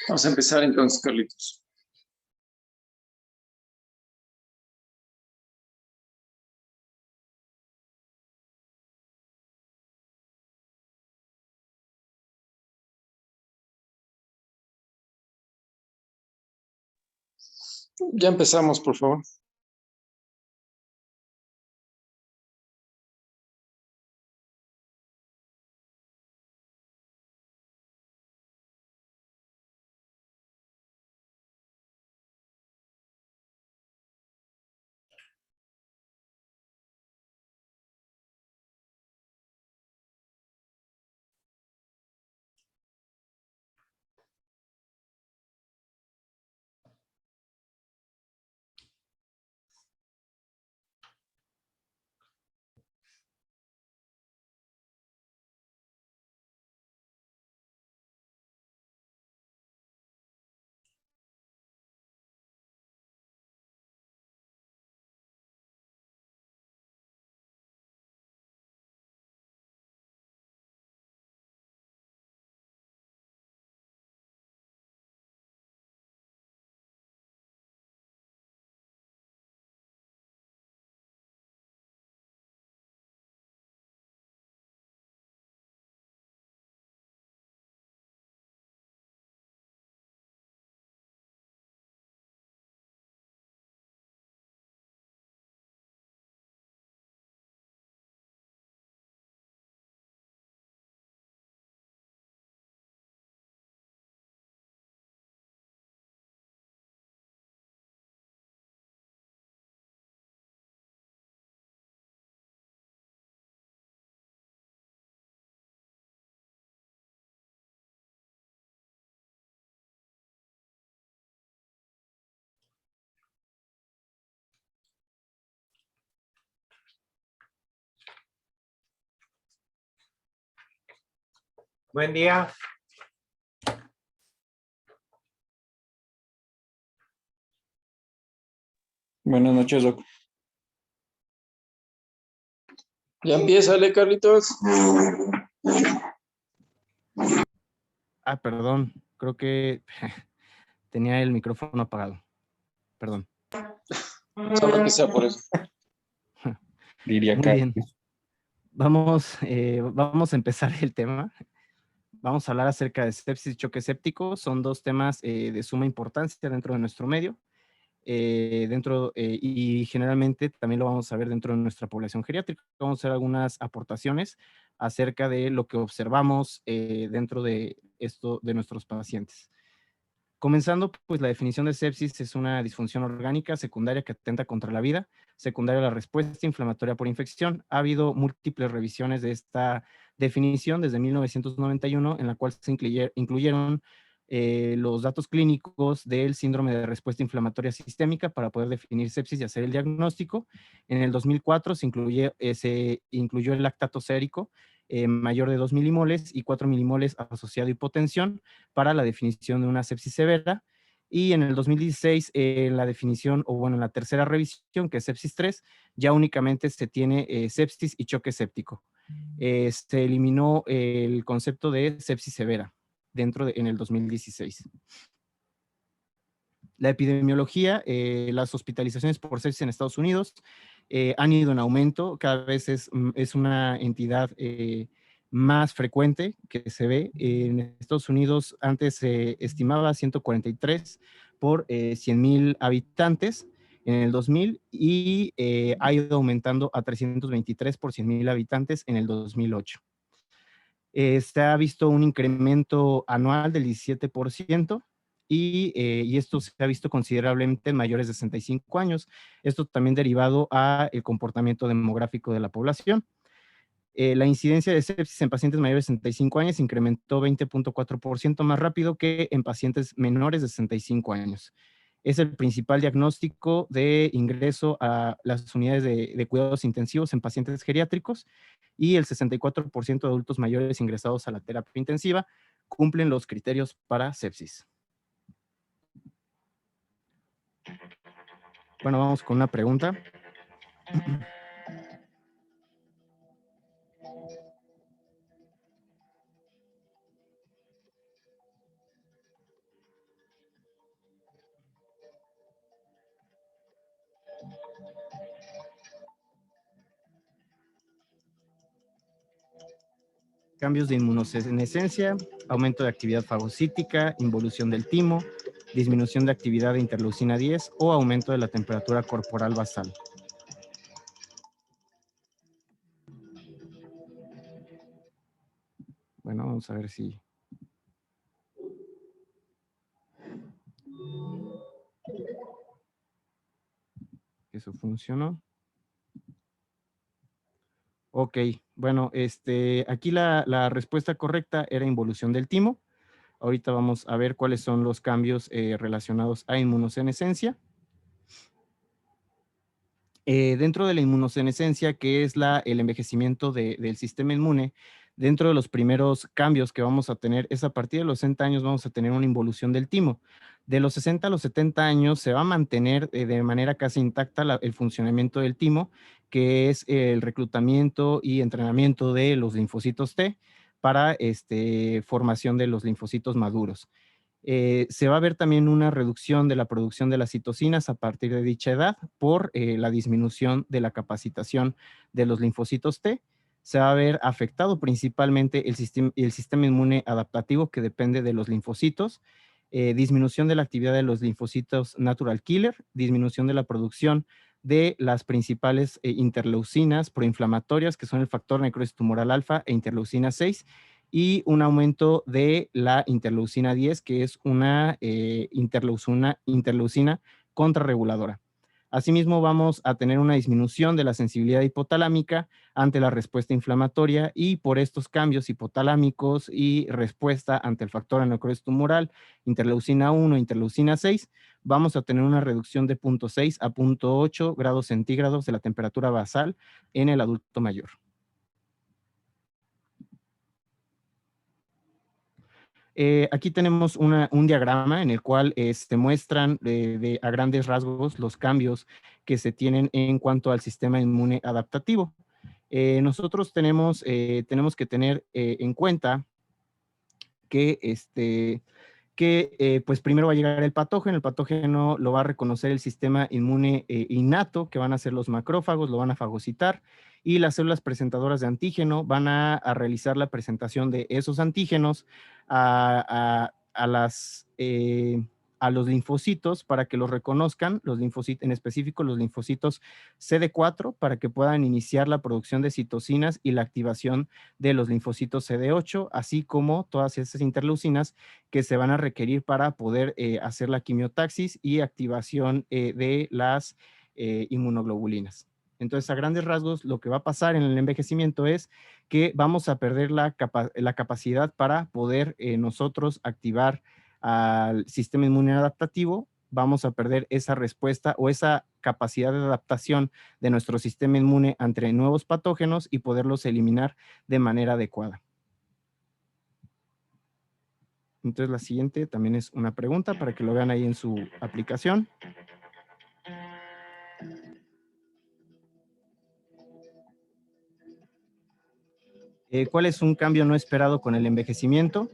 Vamos a empezar entonces, Carlitos. Ya empezamos, por favor. Buen día. Buenas noches, Doc. Ya empieza, Carlitos. Perdón, creo que tenía el micrófono apagado. Perdón. Solo que sea por eso. Diría Muy bien. Vamos a empezar el tema. Vamos a hablar acerca de sepsis y choque séptico. Son dos temas de suma importancia dentro de nuestro medio. Y generalmente también lo vamos a ver dentro de nuestra población geriátrica. Vamos a hacer algunas aportaciones acerca de lo que observamos dentro de esto de nuestros pacientes. Comenzando, pues la definición de sepsis es una disfunción orgánica secundaria que atenta contra la vida, secundaria a la respuesta inflamatoria por infección. Ha habido múltiples revisiones de esta definición desde 1991, en la cual se incluyeron los datos clínicos del síndrome de respuesta inflamatoria sistémica para poder definir sepsis y hacer el diagnóstico. En el 2004 se incluyó el lactato sérico mayor de 2 milimoles y 4 milimoles asociado a hipotensión para la definición de una sepsis severa. Y en el 2016, la definición, o bueno, en la tercera revisión, que es sepsis 3, ya únicamente se tiene sepsis y choque séptico. Se eliminó el concepto de sepsis severa en el 2016. La epidemiología, las hospitalizaciones por sepsis en Estados Unidos han ido en aumento, cada vez es una entidad más frecuente que se ve. En Estados Unidos antes se estimaba 143 por 100,000 habitantes en el 2000 y ha ido aumentando a 323 por 100,000 habitantes en el 2008. Se ha visto un incremento anual del 17%. Y esto se ha visto considerablemente en mayores de 65 años. Esto también derivado al comportamiento demográfico de la población. La incidencia de sepsis en pacientes mayores de 65 años incrementó 20.4% más rápido que en pacientes menores de 65 años. Es el principal diagnóstico de ingreso a las unidades de cuidados intensivos en pacientes geriátricos, y el 64% de adultos mayores ingresados a la terapia intensiva cumplen los criterios para sepsis. Bueno, vamos con una pregunta. Cambios de inmunosenescencia, aumento de actividad fagocítica, involución del timo, disminución de actividad de interleucina 10 o aumento de la temperatura corporal basal. Bueno, vamos a ver si... eso funcionó. Ok, bueno, aquí la respuesta correcta era involución del timo. Ahorita vamos a ver cuáles son los cambios relacionados a inmunosenescencia. Dentro de la inmunosenescencia, que es el envejecimiento del sistema inmune, dentro de los primeros cambios que vamos a tener es a partir de los 60 años vamos a tener una involución del timo. De los 60 a los 70 años se va a mantener de manera casi intacta el funcionamiento del timo, que es el reclutamiento y entrenamiento de los linfocitos T para formación de los linfocitos maduros. Se va a ver también una reducción de la producción de las citocinas a partir de dicha edad por la disminución de la capacitación de los linfocitos T. Se va a ver afectado principalmente el sistema inmune adaptativo que depende de los linfocitos, disminución de la actividad de los linfocitos natural killer, disminución de la producción de las principales interleucinas proinflamatorias, que son el factor necrosis tumoral alfa e interleucina 6, y un aumento de la interleucina 10, que es una interleucina contrarreguladora. Asimismo, vamos a tener una disminución de la sensibilidad hipotalámica ante la respuesta inflamatoria y por estos cambios hipotalámicos y respuesta ante el factor de necrosis tumoral, interleucina 1, interleucina 6, vamos a tener una reducción de 0.6 a 0.8 grados centígrados de la temperatura basal en el adulto mayor. Aquí tenemos un diagrama en el cual se muestran a grandes rasgos los cambios que se tienen en cuanto al sistema inmune adaptativo. Nosotros tenemos que tener en cuenta que pues primero va a llegar el patógeno lo va a reconocer el sistema inmune innato, que van a ser los macrófagos, lo van a fagocitar, y las células presentadoras de antígeno van a realizar la presentación de esos antígenos a los linfocitos para que los reconozcan, en específico los linfocitos CD4, para que puedan iniciar la producción de citocinas y la activación de los linfocitos CD8, así como todas esas interleucinas que se van a requerir para poder hacer la quimiotaxis y activación de las inmunoglobulinas. Entonces, a grandes rasgos, lo que va a pasar en el envejecimiento es que vamos a perder la capacidad para poder nosotros activar al sistema inmune adaptativo, vamos a perder esa respuesta o esa capacidad de adaptación de nuestro sistema inmune ante nuevos patógenos y poderlos eliminar de manera adecuada. Entonces, la siguiente también es una pregunta para que lo vean ahí en su aplicación. ¿Cuál es un cambio no esperado con el envejecimiento?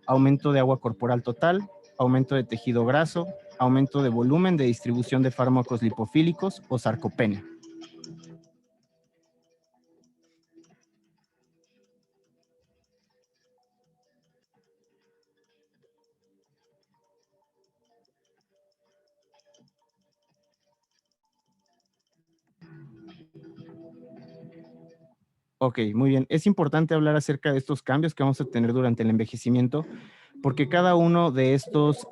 Aumento de agua corporal total, aumento de tejido graso, aumento de volumen de distribución de fármacos lipofílicos o sarcopenia. Ok, muy bien. Es importante hablar acerca de estos cambios que vamos a tener durante el envejecimiento, porque cada uno de estos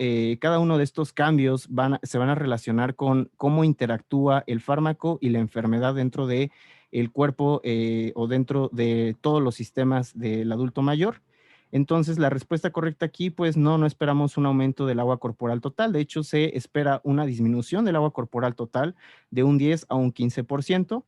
cambios se van a relacionar con cómo interactúa el fármaco y la enfermedad dentro del cuerpo o dentro de todos los sistemas del adulto mayor. Entonces, la respuesta correcta aquí, pues no esperamos un aumento del agua corporal total. De hecho, se espera una disminución del agua corporal total de un 10 a un 15%.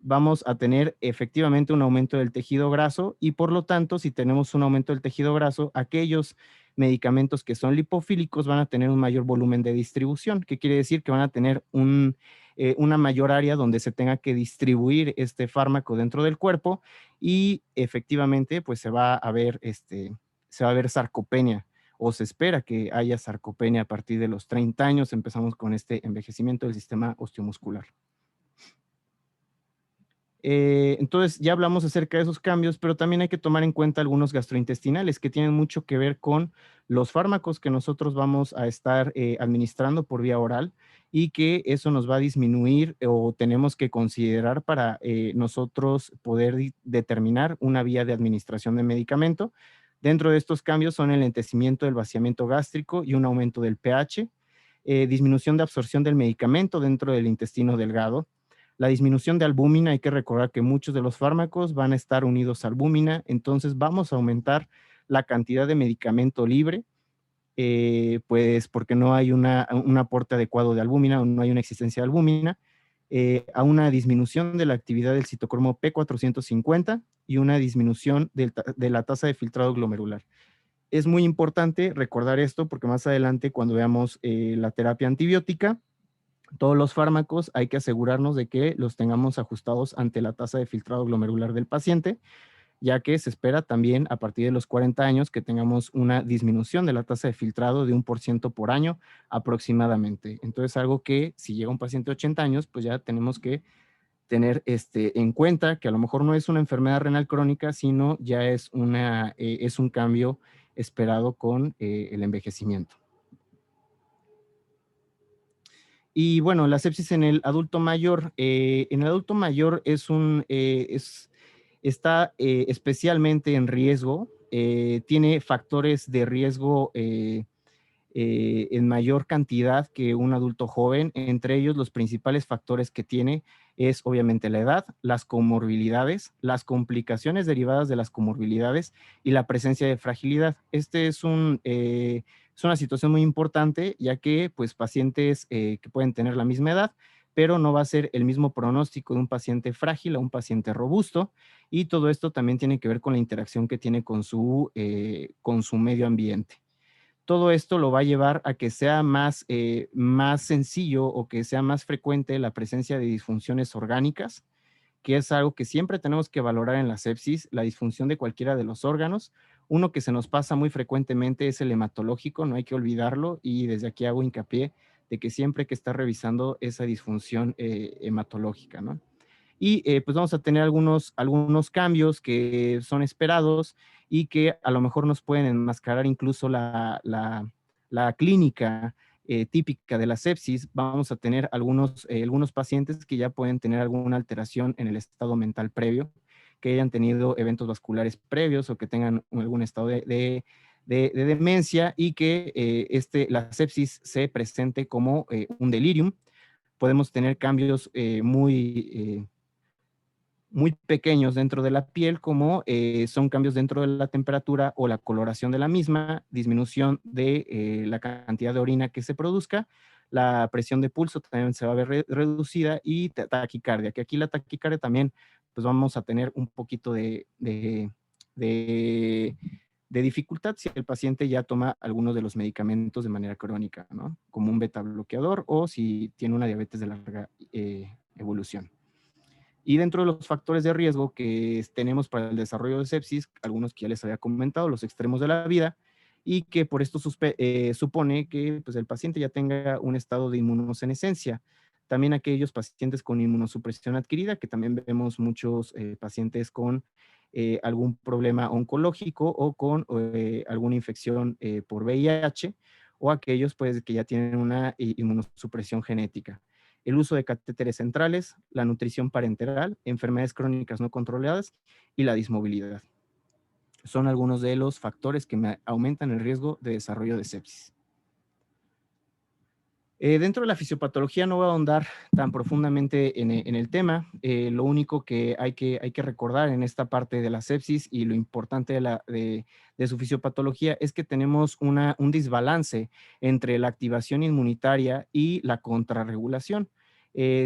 Vamos a tener efectivamente un aumento del tejido graso y por lo tanto, si tenemos un aumento del tejido graso, aquellos medicamentos que son lipofílicos van a tener un mayor volumen de distribución, que quiere decir que van a tener una mayor área donde se tenga que distribuir este fármaco dentro del cuerpo y efectivamente pues se va a ver sarcopenia o se espera que haya sarcopenia a partir de los 30 años. Empezamos con este envejecimiento del sistema osteomuscular. Entonces, ya hablamos acerca de esos cambios, pero también hay que tomar en cuenta algunos gastrointestinales que tienen mucho que ver con los fármacos que nosotros vamos a estar administrando por vía oral y que eso nos va a disminuir o tenemos que considerar para nosotros poder determinar una vía de administración de medicamento. Dentro de estos cambios son el lentecimiento del vaciamiento gástrico y un aumento del pH, disminución de absorción del medicamento dentro del intestino delgado. La disminución de albúmina, hay que recordar que muchos de los fármacos van a estar unidos a albúmina, entonces vamos a aumentar la cantidad de medicamento libre, pues porque no hay un aporte adecuado de albúmina o no hay una existencia de albúmina, a una disminución de la actividad del citocromo P450 y una disminución de la tasa de filtrado glomerular. Es muy importante recordar esto porque más adelante cuando veamos la terapia antibiótica, todos los fármacos hay que asegurarnos de que los tengamos ajustados ante la tasa de filtrado glomerular del paciente, ya que se espera también a partir de los 40 años que tengamos una disminución de la tasa de filtrado de 1% por año aproximadamente. Entonces, algo que si llega un paciente de 80 años, pues ya tenemos que tener en cuenta que a lo mejor no es una enfermedad renal crónica, sino ya es un cambio esperado con el envejecimiento. Y bueno, la sepsis en el adulto mayor. En el adulto mayor está especialmente en riesgo, tiene factores de riesgo en mayor cantidad que un adulto joven. Entre ellos, los principales factores que tiene es obviamente la edad, las comorbilidades, las complicaciones derivadas de las comorbilidades y la presencia de fragilidad. Es una situación muy importante, ya que pues pacientes que pueden tener la misma edad, pero no va a ser el mismo pronóstico de un paciente frágil a un paciente robusto, y todo esto también tiene que ver con la interacción que tiene con su medio ambiente. Todo esto lo va a llevar a que sea más sencillo o que sea más frecuente la presencia de disfunciones orgánicas, que es algo que siempre tenemos que valorar en la sepsis, la disfunción de cualquiera de los órganos. Uno que se nos pasa muy frecuentemente es el hematológico, no hay que olvidarlo, y desde aquí hago hincapié de que siempre hay que estar revisando esa disfunción hematológica, ¿no? Y pues vamos a tener algunos cambios que son esperados y que a lo mejor nos pueden enmascarar incluso la clínica típica de la sepsis. Vamos a tener algunos pacientes que ya pueden tener alguna alteración en el estado mental previo, que hayan tenido eventos vasculares previos o que tengan algún estado de demencia, y que la sepsis se presente como un delirium. Podemos tener cambios muy pequeños dentro de la piel, como son cambios dentro de la temperatura o la coloración de la misma, disminución de la cantidad de orina que se produzca, la presión de pulso también se va a ver reducida, y taquicardia, que aquí la taquicardia también pues vamos a tener un poquito de dificultad si el paciente ya toma algunos de los medicamentos de manera crónica, ¿no? Como un beta bloqueador o si tiene una diabetes de larga evolución. Y dentro de los factores de riesgo que tenemos para el desarrollo de sepsis, algunos que ya les había comentado, los extremos de la vida, y que por esto supone que pues, el paciente ya tenga un estado de inmunosenescencia. También aquellos pacientes con inmunosupresión adquirida, que también vemos muchos pacientes con algún problema oncológico o con alguna infección por VIH, o aquellos pues, que ya tienen una inmunosupresión genética. El uso de catéteres centrales, la nutrición parenteral, enfermedades crónicas no controladas y la dismovilidad. Son algunos de los factores que aumentan el riesgo de desarrollo de sepsis. Dentro de la fisiopatología no voy a ahondar tan profundamente en el tema. Lo único que hay que recordar en esta parte de la sepsis y lo importante de su fisiopatología es que tenemos un desbalance entre la activación inmunitaria y la contrarregulación.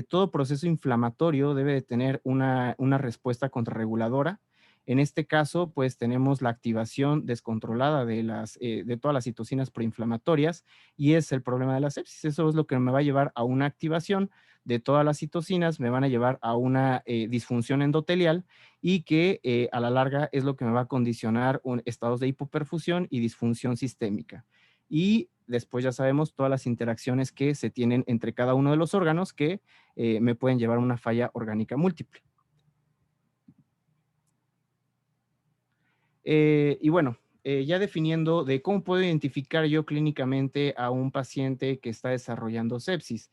Todo proceso inflamatorio debe de tener una respuesta contrarreguladora. En este caso, pues tenemos la activación descontrolada de todas las citocinas proinflamatorias, y es el problema de la sepsis. Eso es lo que me va a llevar a una activación de todas las citocinas, me van a llevar a una disfunción endotelial, y que a la larga es lo que me va a condicionar estados de hipoperfusión y disfunción sistémica. Y después ya sabemos todas las interacciones que se tienen entre cada uno de los órganos que me pueden llevar a una falla orgánica múltiple. Y bueno, ya definiendo de cómo puedo identificar yo clínicamente a un paciente que está desarrollando sepsis.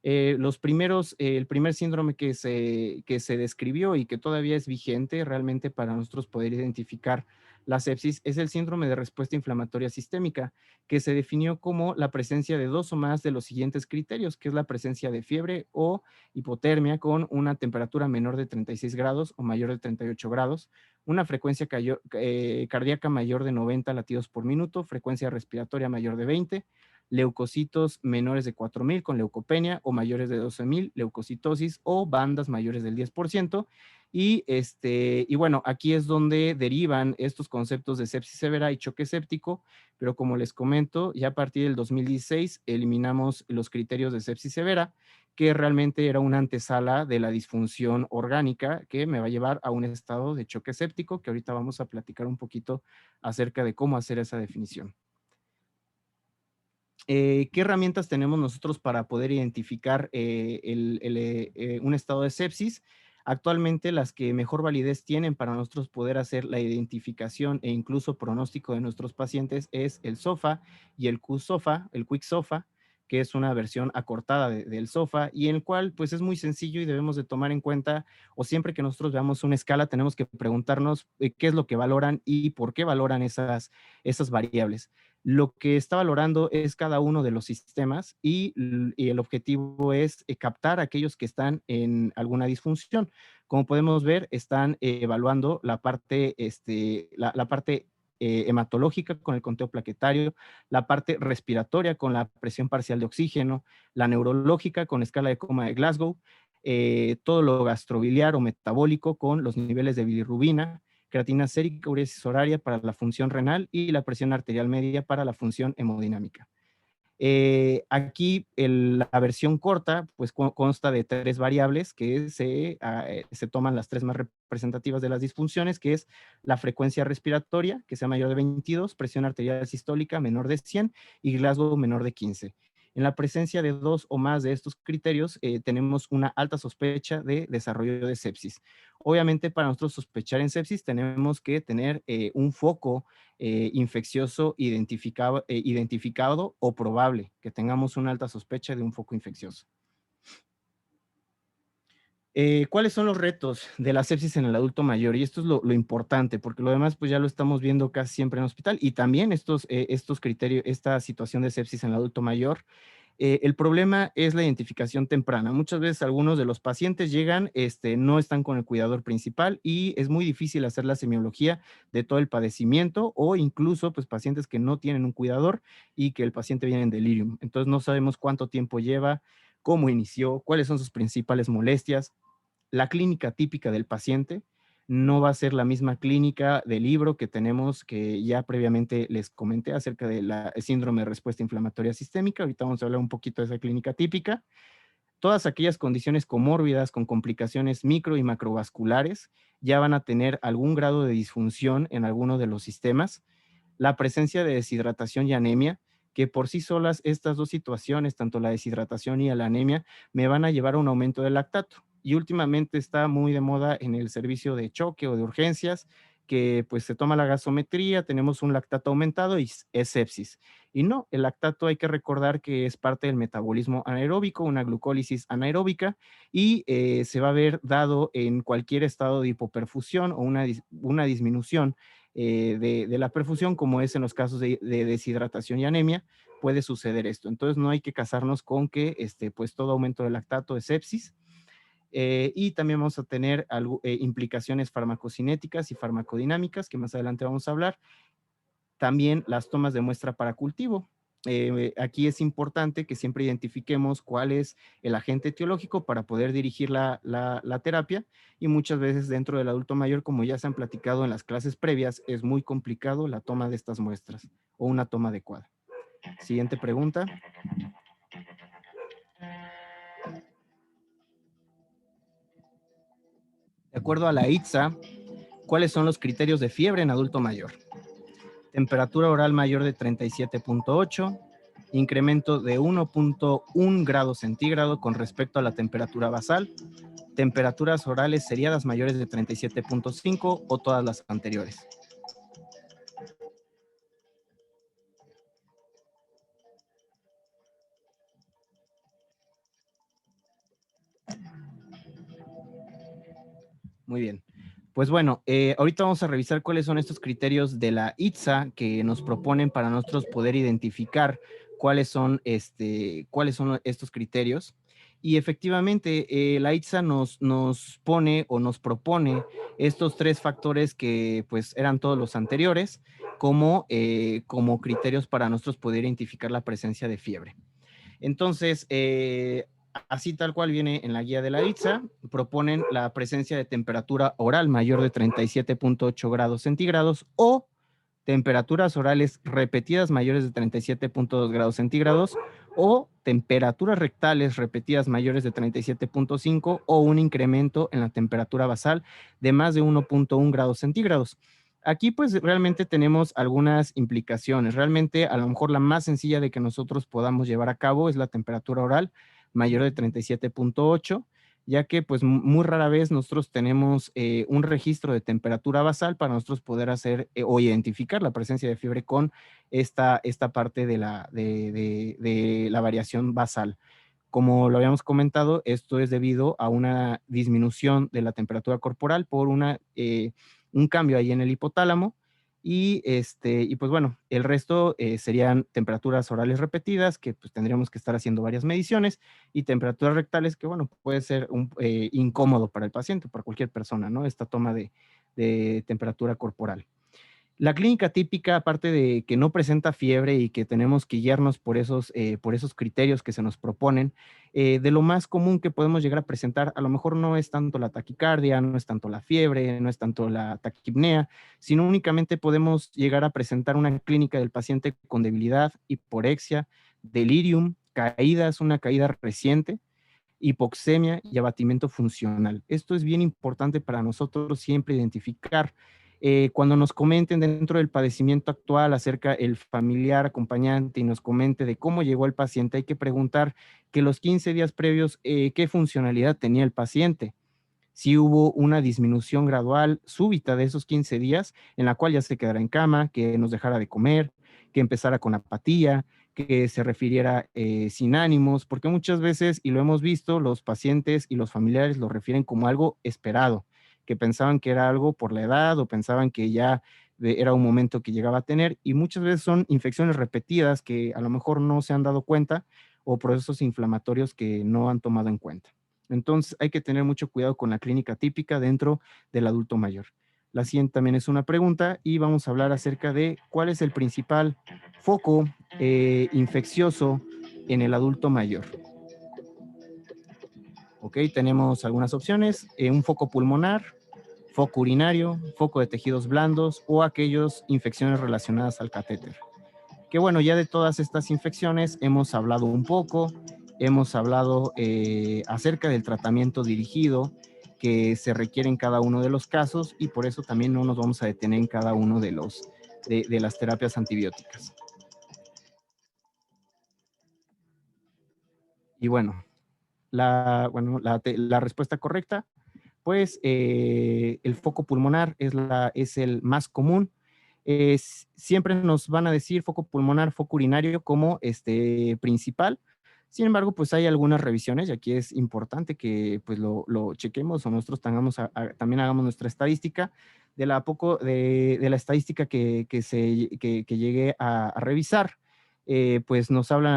El primer síndrome que se describió y que todavía es vigente realmente para nosotros poder identificar la sepsis es el síndrome de respuesta inflamatoria sistémica, que se definió como la presencia de 2 o más de los siguientes criterios, que es la presencia de fiebre o hipotermia con una temperatura menor de 36 grados o mayor de 38 grados, una frecuencia cardíaca mayor de 90 latidos por minuto, frecuencia respiratoria mayor de 20, leucocitos menores de 4,000 con leucopenia o mayores de 12,000, leucocitosis o bandas mayores del 10%. Y bueno, aquí es donde derivan estos conceptos de sepsis severa y choque séptico, pero como les comento, ya a partir del 2016 eliminamos los criterios de sepsis severa, que realmente era una antesala de la disfunción orgánica que me va a llevar a un estado de choque séptico, que ahorita vamos a platicar un poquito acerca de cómo hacer esa definición. ¿Qué herramientas tenemos nosotros para poder identificar un estado de sepsis? Actualmente las que mejor validez tienen para nosotros poder hacer la identificación e incluso pronóstico de nuestros pacientes es el SOFA y el QSOFA, el Quick SOFA, que es una versión acortada del SOFA y en el cual pues es muy sencillo y debemos de tomar en cuenta, o siempre que nosotros veamos una escala tenemos que preguntarnos qué es lo que valoran y por qué valoran esas variables. Lo que está valorando es cada uno de los sistemas y el objetivo es captar a aquellos que están en alguna disfunción. Como podemos ver, están evaluando la parte, la parte hematológica con el conteo plaquetario, la parte respiratoria con la presión parcial de oxígeno, la neurológica con escala de coma de Glasgow, todo lo gastrobiliar o metabólico con los niveles de bilirrubina, creatina sérica, uresis horaria para la función renal y la presión arterial media para la función hemodinámica. Aquí la versión corta pues consta de 3 variables que se toman las 3 más representativas de las disfunciones, que es la frecuencia respiratoria, que sea mayor de 22, presión arterial sistólica menor de 100 y Glasgow menor de 15. En la presencia de 2 o más de estos criterios, tenemos una alta sospecha de desarrollo de sepsis. Obviamente, para nosotros sospechar en sepsis, tenemos que tener un foco infeccioso identificado o probable, que tengamos una alta sospecha de un foco infeccioso. ¿Cuáles son los retos de la sepsis en el adulto mayor? Y esto es lo importante, porque lo demás pues ya lo estamos viendo casi siempre en el hospital y también estos criterios, esta situación de sepsis en el adulto mayor. El problema es la identificación temprana. Muchas veces algunos de los pacientes llegan, no están con el cuidador principal y es muy difícil hacer la semiología de todo el padecimiento o incluso pues pacientes que no tienen un cuidador y que el paciente viene en delirium. Entonces no sabemos cuánto tiempo lleva, cómo inició, cuáles son sus principales molestias. La clínica típica del paciente no va a ser la misma clínica del libro que tenemos, que ya previamente les comenté acerca del síndrome de respuesta inflamatoria sistémica. Ahorita vamos a hablar un poquito de esa clínica típica. Todas aquellas condiciones comórbidas con complicaciones micro y macrovasculares ya van a tener algún grado de disfunción en alguno de los sistemas. La presencia de deshidratación y anemia, que por sí solas estas dos situaciones, tanto la deshidratación y la anemia, me van a llevar a un aumento del lactato. Y últimamente está muy de moda en el servicio de choque o de urgencias, que pues se toma la gasometría, tenemos un lactato aumentado y es sepsis. Y no, el lactato hay que recordar que es parte del metabolismo anaeróbico, una glucólisis anaeróbica, y se va a ver dado en cualquier estado de hipoperfusión o una disminución de la perfusión, como es en los casos de deshidratación y anemia, puede suceder esto. Entonces no hay que casarnos con que pues todo aumento de lactato es sepsis. Y también vamos a tener implicaciones farmacocinéticas y farmacodinámicas, que más adelante vamos a hablar. También las tomas de muestra para cultivo. Aquí es importante que siempre identifiquemos cuál es el agente etiológico para poder dirigir la terapia, y muchas veces dentro del adulto mayor, como ya se han platicado en las clases previas, es muy complicado la toma de estas muestras o una toma adecuada. Siguiente pregunta. De acuerdo a la ITSA, ¿cuáles son los criterios de fiebre en adulto mayor? Temperatura oral mayor de 37.8, incremento de 1.1 grado centígrado con respecto a la temperatura basal, temperaturas orales seriadas mayores de 37.5 o todas las anteriores. Muy bien. Pues bueno, ahorita vamos a revisar cuáles son estos criterios de la ITSA que nos proponen para nosotros poder identificar cuáles son estos criterios. Y efectivamente, la ITSA nos pone o nos propone estos 3 factores que pues eran todos los anteriores como criterios para nosotros poder identificar la presencia de fiebre. Entonces, así tal cual viene en la guía de la ITSA, proponen la presencia de temperatura oral mayor de 37.8 grados centígrados o temperaturas orales repetidas mayores de 37.2 grados centígrados o temperaturas rectales repetidas mayores de 37.5 o un incremento en la temperatura basal de más de 1.1 grados centígrados. Aquí pues realmente tenemos algunas implicaciones. Realmente a lo mejor la más sencilla de que nosotros podamos llevar a cabo es la temperatura oral mayor de 37.8, ya que pues muy rara vez nosotros tenemos un registro de temperatura basal para nosotros poder hacer o identificar la presencia de fiebre con esta parte de la variación basal. Como lo habíamos comentado, esto es debido a una disminución de la temperatura corporal por un cambio ahí en el hipotálamo. Y pues bueno, el resto serían temperaturas orales repetidas, que pues tendríamos que estar haciendo varias mediciones, y temperaturas rectales, que bueno, puede ser incómodo para el paciente, para cualquier persona, ¿no? Esta toma de temperatura corporal. La clínica típica, aparte de que no presenta fiebre y que tenemos que guiarnos por esos criterios que se nos proponen, de lo más común que podemos llegar a presentar, a lo mejor no es tanto la taquicardia, no es tanto la fiebre, no es tanto la taquipnea, sino únicamente podemos llegar a presentar una clínica del paciente con debilidad, hiporexia, delirium, caídas, una caída reciente, hipoxemia y abatimiento funcional. Esto es bien importante para nosotros siempre identificar. Cuando nos comenten dentro del padecimiento actual acerca el familiar acompañante y nos comente de cómo llegó el paciente, hay que preguntar que los 15 días previos, qué funcionalidad tenía el paciente. Si hubo una disminución gradual, súbita de esos 15 días, en la cual ya se quedara en cama, que nos dejara de comer, que empezara con apatía, que se refiriera sin ánimos, porque muchas veces, y lo hemos visto, los pacientes y los familiares lo refieren como algo esperado, que pensaban que era algo por la edad o pensaban que ya era un momento que llegaba a tener, y muchas veces son infecciones repetidas que a lo mejor no se han dado cuenta o procesos inflamatorios que no han tomado en cuenta. Entonces hay que tener mucho cuidado con la clínica típica dentro del adulto mayor. La siguiente también es una pregunta y vamos a hablar acerca de cuál es el principal foco infeccioso en el adulto mayor. Ok, tenemos algunas opciones, un foco pulmonar, foco urinario, foco de tejidos blandos o aquellas infecciones relacionadas al catéter. Que bueno, ya de todas estas infecciones hemos hablado un poco, hemos hablado acerca del tratamiento dirigido que se requiere en cada uno de los casos y por eso también no nos vamos a detener en cada uno de las terapias antibióticas. Y bueno, la respuesta correcta, pues el foco pulmonar es el más común. Siempre nos van a decir foco pulmonar, foco urinario como principal. Sin embargo, pues hay algunas revisiones y aquí es importante que pues lo chequemos o nosotros también hagamos nuestra estadística de la estadística que llegué a revisar. Pues nos hablan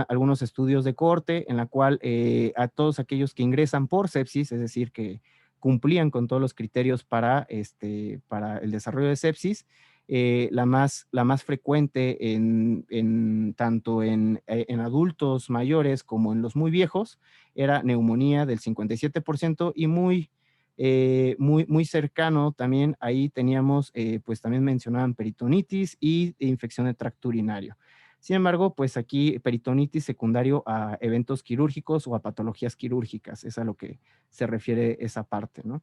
algunos estudios de cohorte en la cual a todos aquellos que ingresan por sepsis, es decir, que cumplían con todos los criterios para el desarrollo de sepsis, la más frecuente tanto en adultos mayores como en los muy viejos era neumonía del 57% y muy cercano también ahí teníamos, pues también mencionaban peritonitis y infección de tracto urinario. Sin embargo, pues aquí peritonitis secundario a eventos quirúrgicos o a patologías quirúrgicas, es a lo que se refiere esa parte, ¿no?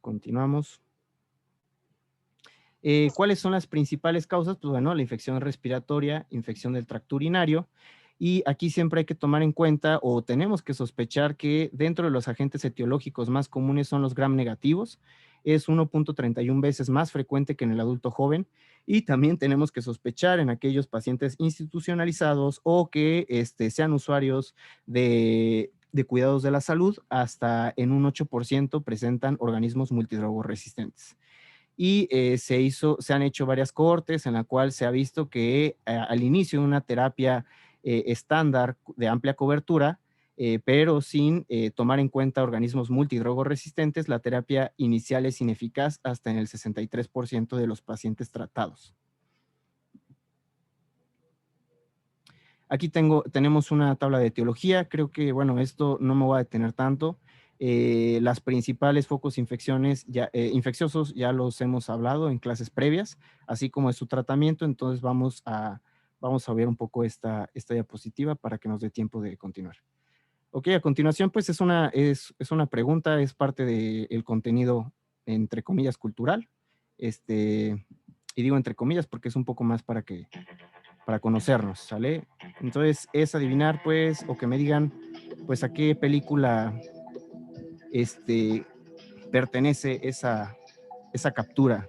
Continuamos. ¿Cuáles son las principales causas? Pues bueno, la infección respiratoria, infección del tracto urinario, y aquí siempre hay que tomar en cuenta o tenemos que sospechar que dentro de los agentes etiológicos más comunes son los gram negativos, es 1.31 veces más frecuente que en el adulto joven, y también tenemos que sospechar en aquellos pacientes institucionalizados o que sean usuarios de de cuidados de la salud, hasta en un 8% presentan organismos multidrogoresistentes. Y se han hecho varias cohortes en la cual se ha visto que al inicio de una terapia estándar de amplia cobertura, pero sin tomar en cuenta organismos multidrogoresistentes, la terapia inicial es ineficaz hasta en el 63% de los pacientes tratados. Aquí tenemos una tabla de etiología. Creo que, bueno, esto no me voy a detener tanto. Las principales focos infecciosos ya los hemos hablado en clases previas, así como de su tratamiento. Entonces vamos a ver un poco esta diapositiva para que nos dé tiempo de continuar. Ok, a continuación, pues es una pregunta, es parte del contenido, entre comillas, cultural. Y digo entre comillas porque es un poco más para conocernos, ¿sale? Entonces es adivinar, pues, o que me digan, pues, a qué película pertenece esa captura.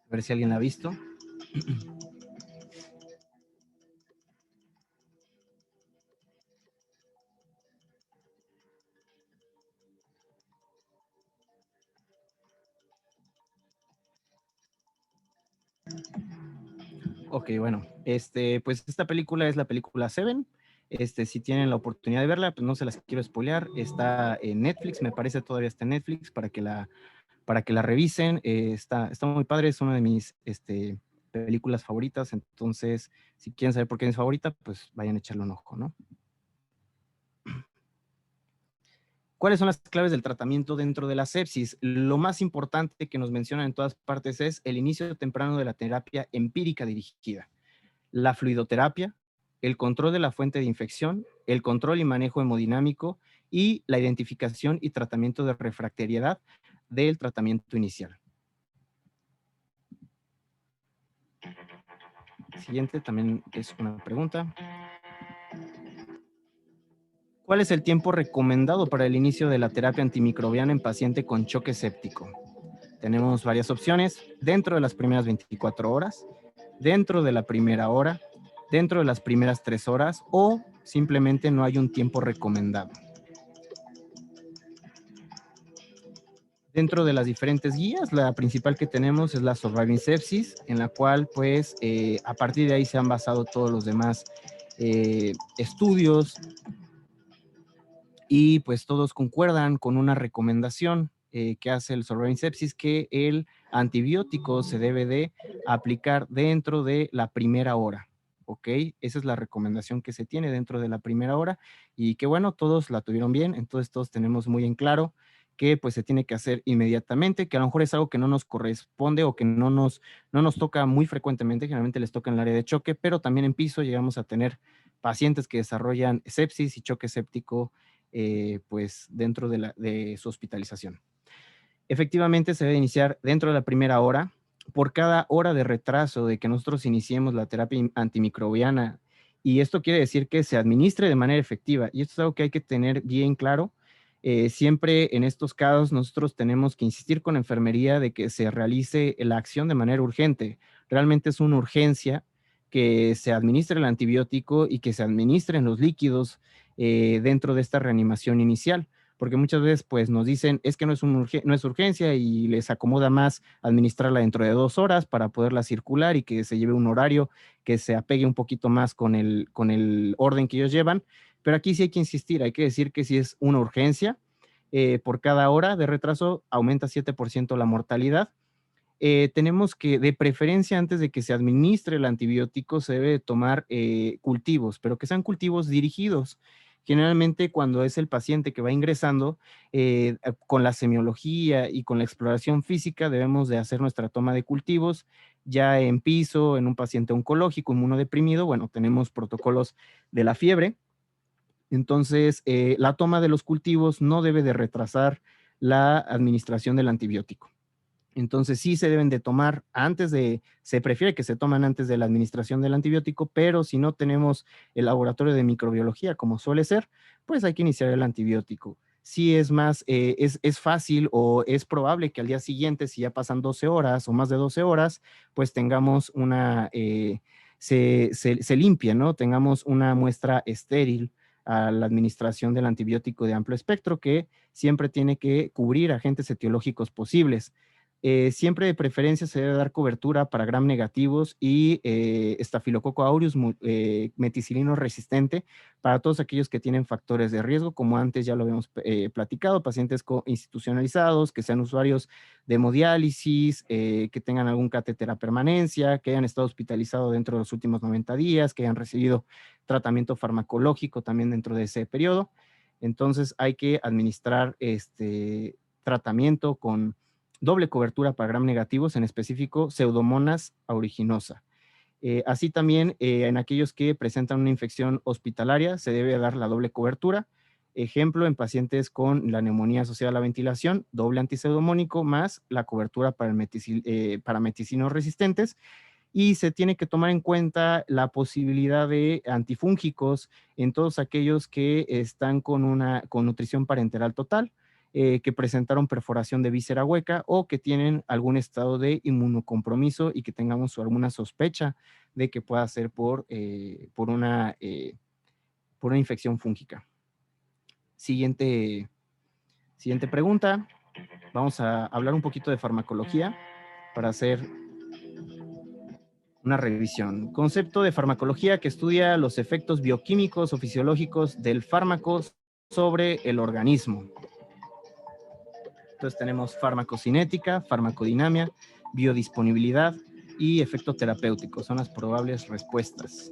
A ver si alguien la ha visto. Ok, bueno, pues esta película es la película Seven. Si tienen la oportunidad de verla, pues no se las quiero spoilear. Está en Netflix, me parece todavía está en Netflix para que la revisen. Está muy padre, es una de mis películas favoritas. Entonces, si quieren saber por qué es favorita, pues vayan a echarle un ojo, ¿no? ¿Cuáles son las claves del tratamiento dentro de la sepsis? Lo más importante que nos mencionan en todas partes es el inicio temprano de la terapia empírica dirigida, la fluidoterapia, el control de la fuente de infección, el control y manejo hemodinámico y la identificación y tratamiento de refractariedad del tratamiento inicial. Siguiente también es una pregunta. ¿Cuál es el tiempo recomendado para el inicio de la terapia antimicrobiana en paciente con choque séptico? Tenemos varias opciones: dentro de las primeras 24 horas, dentro de la primera hora, dentro de las primeras 3 horas o simplemente no hay un tiempo recomendado. Dentro de las diferentes guías, la principal que tenemos es la Surviving Sepsis, en la cual pues a partir de ahí se han basado todos los demás estudios y pues todos concuerdan con una recomendación que hace el Surviving Sepsis, que el antibiótico se debe de aplicar dentro de la primera hora. ¿Ok? Esa es la recomendación que se tiene dentro de la primera hora y que bueno, todos la tuvieron bien, entonces todos tenemos muy en claro que pues se tiene que hacer inmediatamente, que a lo mejor es algo que no nos corresponde o que no nos toca muy frecuentemente, generalmente les toca en el área de choque, pero también en piso llegamos a tener pacientes que desarrollan sepsis y choque séptico pues dentro de su hospitalización. Efectivamente se debe iniciar dentro de la primera hora. Por cada hora de retraso de que nosotros iniciemos la terapia antimicrobiana, y esto quiere decir que se administre de manera efectiva, y esto es algo que hay que tener bien claro. Siempre en estos casos nosotros tenemos que insistir con enfermería de que se realice la acción de manera urgente. Realmente es una urgencia que se administre el antibiótico y que se administren los líquidos dentro de esta reanimación inicial, porque muchas veces pues nos dicen es que no es urgencia y les acomoda más administrarla dentro de 2 horas para poderla circular y que se lleve un horario que se apegue un poquito más con el orden que ellos llevan, pero aquí sí hay que insistir, hay que decir que si es una urgencia, por cada hora de retraso aumenta 7% la mortalidad. Tenemos que, de preferencia, antes de que se administre el antibiótico, se debe tomar cultivos, pero que sean cultivos dirigidos. Generalmente, cuando es el paciente que va ingresando, con la semiología y con la exploración física, debemos de hacer nuestra toma de cultivos. Ya en piso, en un paciente oncológico, inmunodeprimido, bueno, tenemos protocolos de la fiebre. Entonces, la toma de los cultivos no debe de retrasar la administración del antibiótico. Entonces sí se deben de tomar se prefiere que se tomen antes de la administración del antibiótico, pero si no tenemos el laboratorio de microbiología como suele ser, pues hay que iniciar el antibiótico. sí es más, es fácil o es probable que al día siguiente, si ya pasan 12 horas o más de 12 horas, pues tengamos una, se limpie, ¿no? Tengamos una muestra estéril a la administración del antibiótico de amplio espectro que siempre tiene que cubrir agentes etiológicos posibles. Siempre de preferencia se debe dar cobertura para gram negativos y Staphylococcus aureus meticilino resistente para todos aquellos que tienen factores de riesgo, como antes ya lo habíamos platicado, pacientes institucionalizados, que sean usuarios de hemodiálisis, que tengan algún catéter a permanencia, que hayan estado hospitalizados dentro de los últimos 90 días, que hayan recibido tratamiento farmacológico también dentro de ese periodo. Entonces hay que administrar este tratamiento con doble cobertura para gram negativos, en específico Pseudomonas aeruginosa. Así también en aquellos que presentan una infección hospitalaria se debe dar la doble cobertura. Ejemplo, en pacientes con la neumonía asociada a la ventilación, doble antipseudomónico más la cobertura para meticinos resistentes. Y se tiene que tomar en cuenta la posibilidad de antifúngicos en todos aquellos que están con nutrición parenteral total, que presentaron perforación de víscera hueca o que tienen algún estado de inmunocompromiso y que tengamos alguna sospecha de que pueda ser por una infección fúngica. Siguiente pregunta. Vamos a hablar un poquito de farmacología para hacer una revisión. Concepto de farmacología que estudia los efectos bioquímicos o fisiológicos del fármaco sobre el organismo. Entonces tenemos farmacocinética, farmacodinamia, biodisponibilidad y efecto terapéutico. Son las probables respuestas.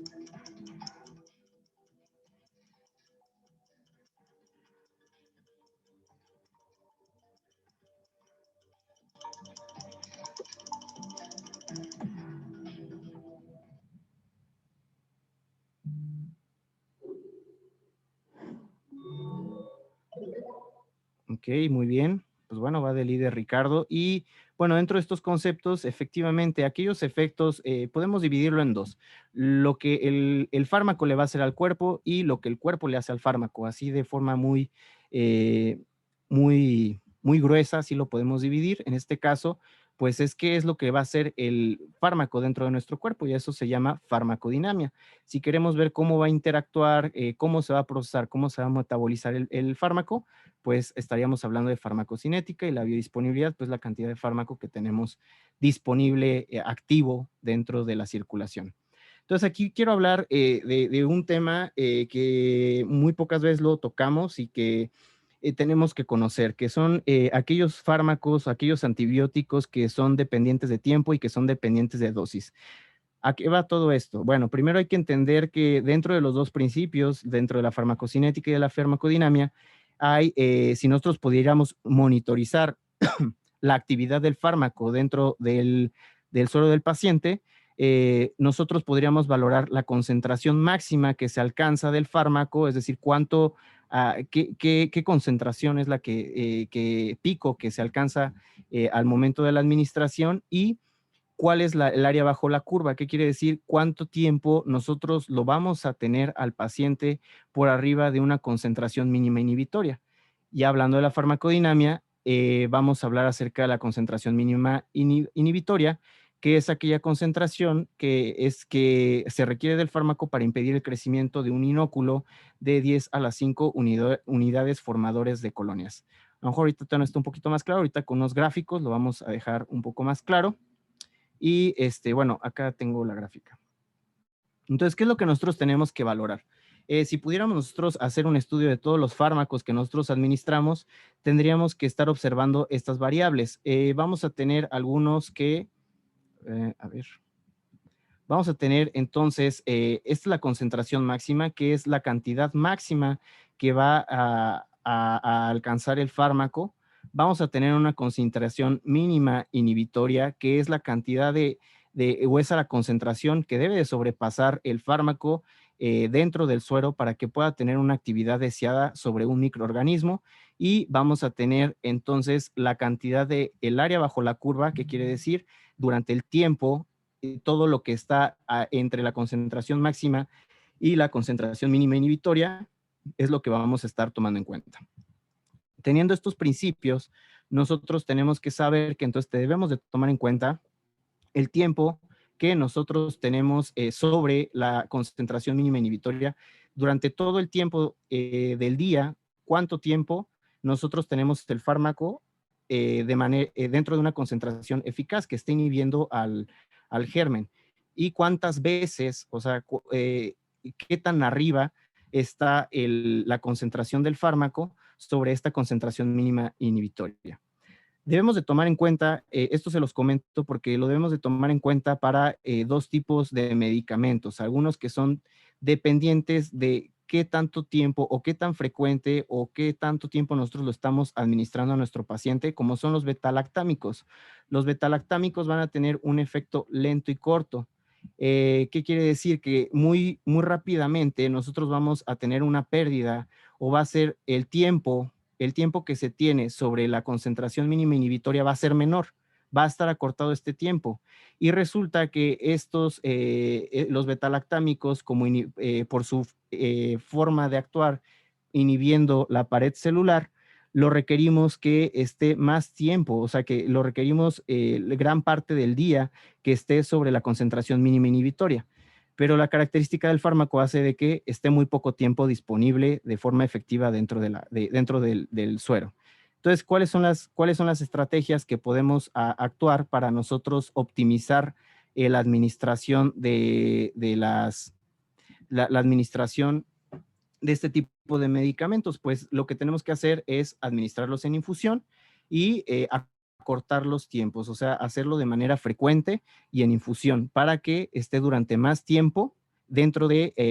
Ok, muy bien. Pues bueno, va de líder Ricardo. Y bueno, dentro de estos conceptos, efectivamente, aquellos efectos podemos dividirlo en dos. Lo que el fármaco le va a hacer al cuerpo y lo que el cuerpo le hace al fármaco. Así de forma muy gruesa, así lo podemos dividir. En este caso, pues es qué es lo que va a hacer el fármaco dentro de nuestro cuerpo y eso se llama farmacodinamia. Si queremos ver cómo va a interactuar, cómo se va a procesar, cómo se va a metabolizar el fármaco, pues estaríamos hablando de farmacocinética y la biodisponibilidad, pues la cantidad de fármaco que tenemos disponible, activo dentro de la circulación. Entonces aquí quiero hablar de un tema que muy pocas veces lo tocamos y que tenemos que conocer, que son aquellos fármacos, aquellos antibióticos que son dependientes de tiempo y que son dependientes de dosis. ¿A qué va todo esto? Bueno, primero hay que entender que dentro de los dos principios, dentro de la farmacocinética y de la farmacodinamia, hay, si nosotros pudiéramos monitorizar la actividad del fármaco dentro del suero del paciente, nosotros podríamos valorar la concentración máxima que se alcanza del fármaco, es decir, qué concentración es la que pico que se alcanza al momento de la administración y cuál es el área bajo la curva. ¿Qué quiere decir? ¿Cuánto tiempo nosotros lo vamos a tener al paciente por arriba de una concentración mínima inhibitoria? Y hablando de la farmacodinamia, vamos a hablar acerca de la concentración mínima inhibitoria, que es aquella concentración que se requiere del fármaco para impedir el crecimiento de un inóculo de 10 a las 5 unidades formadores de colonias. A lo mejor ahorita no está un poquito más claro, ahorita con unos gráficos lo vamos a dejar un poco más claro. Y bueno, acá tengo la gráfica. Entonces, ¿qué es lo que nosotros tenemos que valorar? Si pudiéramos nosotros hacer un estudio de todos los fármacos que nosotros administramos, tendríamos que estar observando estas variables. Vamos a tener algunos que, a ver, vamos a tener entonces, esta es la concentración máxima, que es la cantidad máxima que va a alcanzar el fármaco. Vamos a tener una concentración mínima inhibitoria, que es la cantidad o esa la concentración que debe de sobrepasar el fármaco dentro del suero para que pueda tener una actividad deseada sobre un microorganismo. Y vamos a tener entonces la cantidad el área bajo la curva, que quiere decir durante el tiempo, todo lo que está entre la concentración máxima y la concentración mínima inhibitoria es lo que vamos a estar tomando en cuenta. Teniendo estos principios, nosotros tenemos que saber que entonces debemos de tomar en cuenta el tiempo que nosotros tenemos sobre la concentración mínima inhibitoria durante todo el tiempo del día, cuánto tiempo nosotros tenemos el fármaco dentro de una concentración eficaz que esté inhibiendo al germen y cuántas veces, o sea, qué tan arriba está la concentración del fármaco sobre esta concentración mínima inhibitoria. Debemos de tomar en cuenta, esto se los comento porque lo debemos de tomar en cuenta para dos tipos de medicamentos, algunos que son dependientes de qué tanto tiempo o qué tan frecuente o qué tanto tiempo nosotros lo estamos administrando a nuestro paciente, como son los betalactámicos. Los betalactámicos van a tener un efecto lento y corto. ¿Qué quiere decir? Que muy rápidamente nosotros vamos a tener una pérdida o va a ser el tiempo que se tiene sobre la concentración mínima inhibitoria va a ser menor, va a estar acortado este tiempo. Y resulta que los betalactámicos, por su forma de actuar, inhibiendo la pared celular, lo requerimos que esté más tiempo, o sea que lo requerimos gran parte del día que esté sobre la concentración mínima inhibitoria. Pero la característica del fármaco hace de que esté muy poco tiempo disponible de forma efectiva dentro del suero. Entonces, ¿cuáles son las estrategias que podemos actuar para nosotros optimizar la administración la administración de este tipo de medicamentos? Pues lo que tenemos que hacer es administrarlos en infusión y acortar los tiempos, o sea, hacerlo de manera frecuente y en infusión para que esté durante más tiempo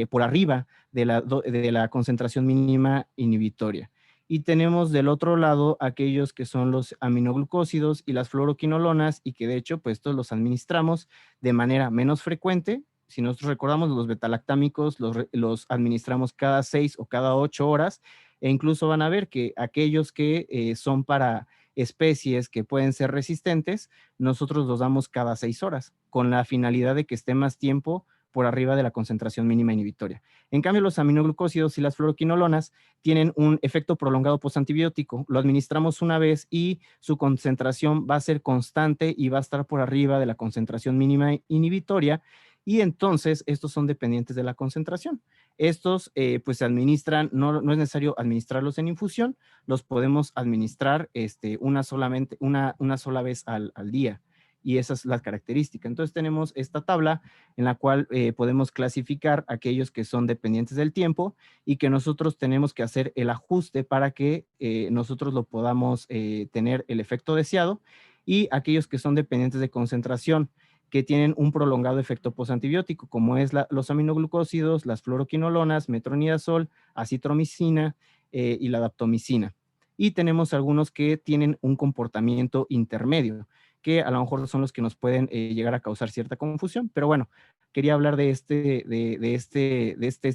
por arriba de la concentración mínima inhibitoria. Y tenemos del otro lado aquellos que son los aminoglucósidos y las fluoroquinolonas y que de hecho pues estos los administramos de manera menos frecuente. Si nosotros recordamos, los betalactámicos los administramos cada 6 o cada 8 horas e incluso van a ver que aquellos que son para especies que pueden ser resistentes, nosotros los damos cada 6 horas con la finalidad de que esté más tiempo por arriba de la concentración mínima inhibitoria. En cambio, los aminoglucósidos y las fluoroquinolonas tienen un efecto prolongado postantibiótico. Lo administramos una vez y su concentración va a ser constante y va a estar por arriba de la concentración mínima inhibitoria. Y entonces estos son dependientes de la concentración. Estos pues se administran, no es necesario administrarlos en infusión, los podemos administrar una sola vez al día. Y esa es la característica. Entonces tenemos esta tabla en la cual podemos clasificar aquellos que son dependientes del tiempo y que nosotros tenemos que hacer el ajuste para que nosotros lo podamos tener el efecto deseado, y aquellos que son dependientes de concentración que tienen un prolongado efecto postantibiótico, como es los aminoglucósidos, las fluoroquinolonas, metronidazol, acitromicina y la daptomicina. Y tenemos algunos que tienen un comportamiento intermedio, que a lo mejor son los que nos pueden llegar a causar cierta confusión, pero bueno, quería hablar de este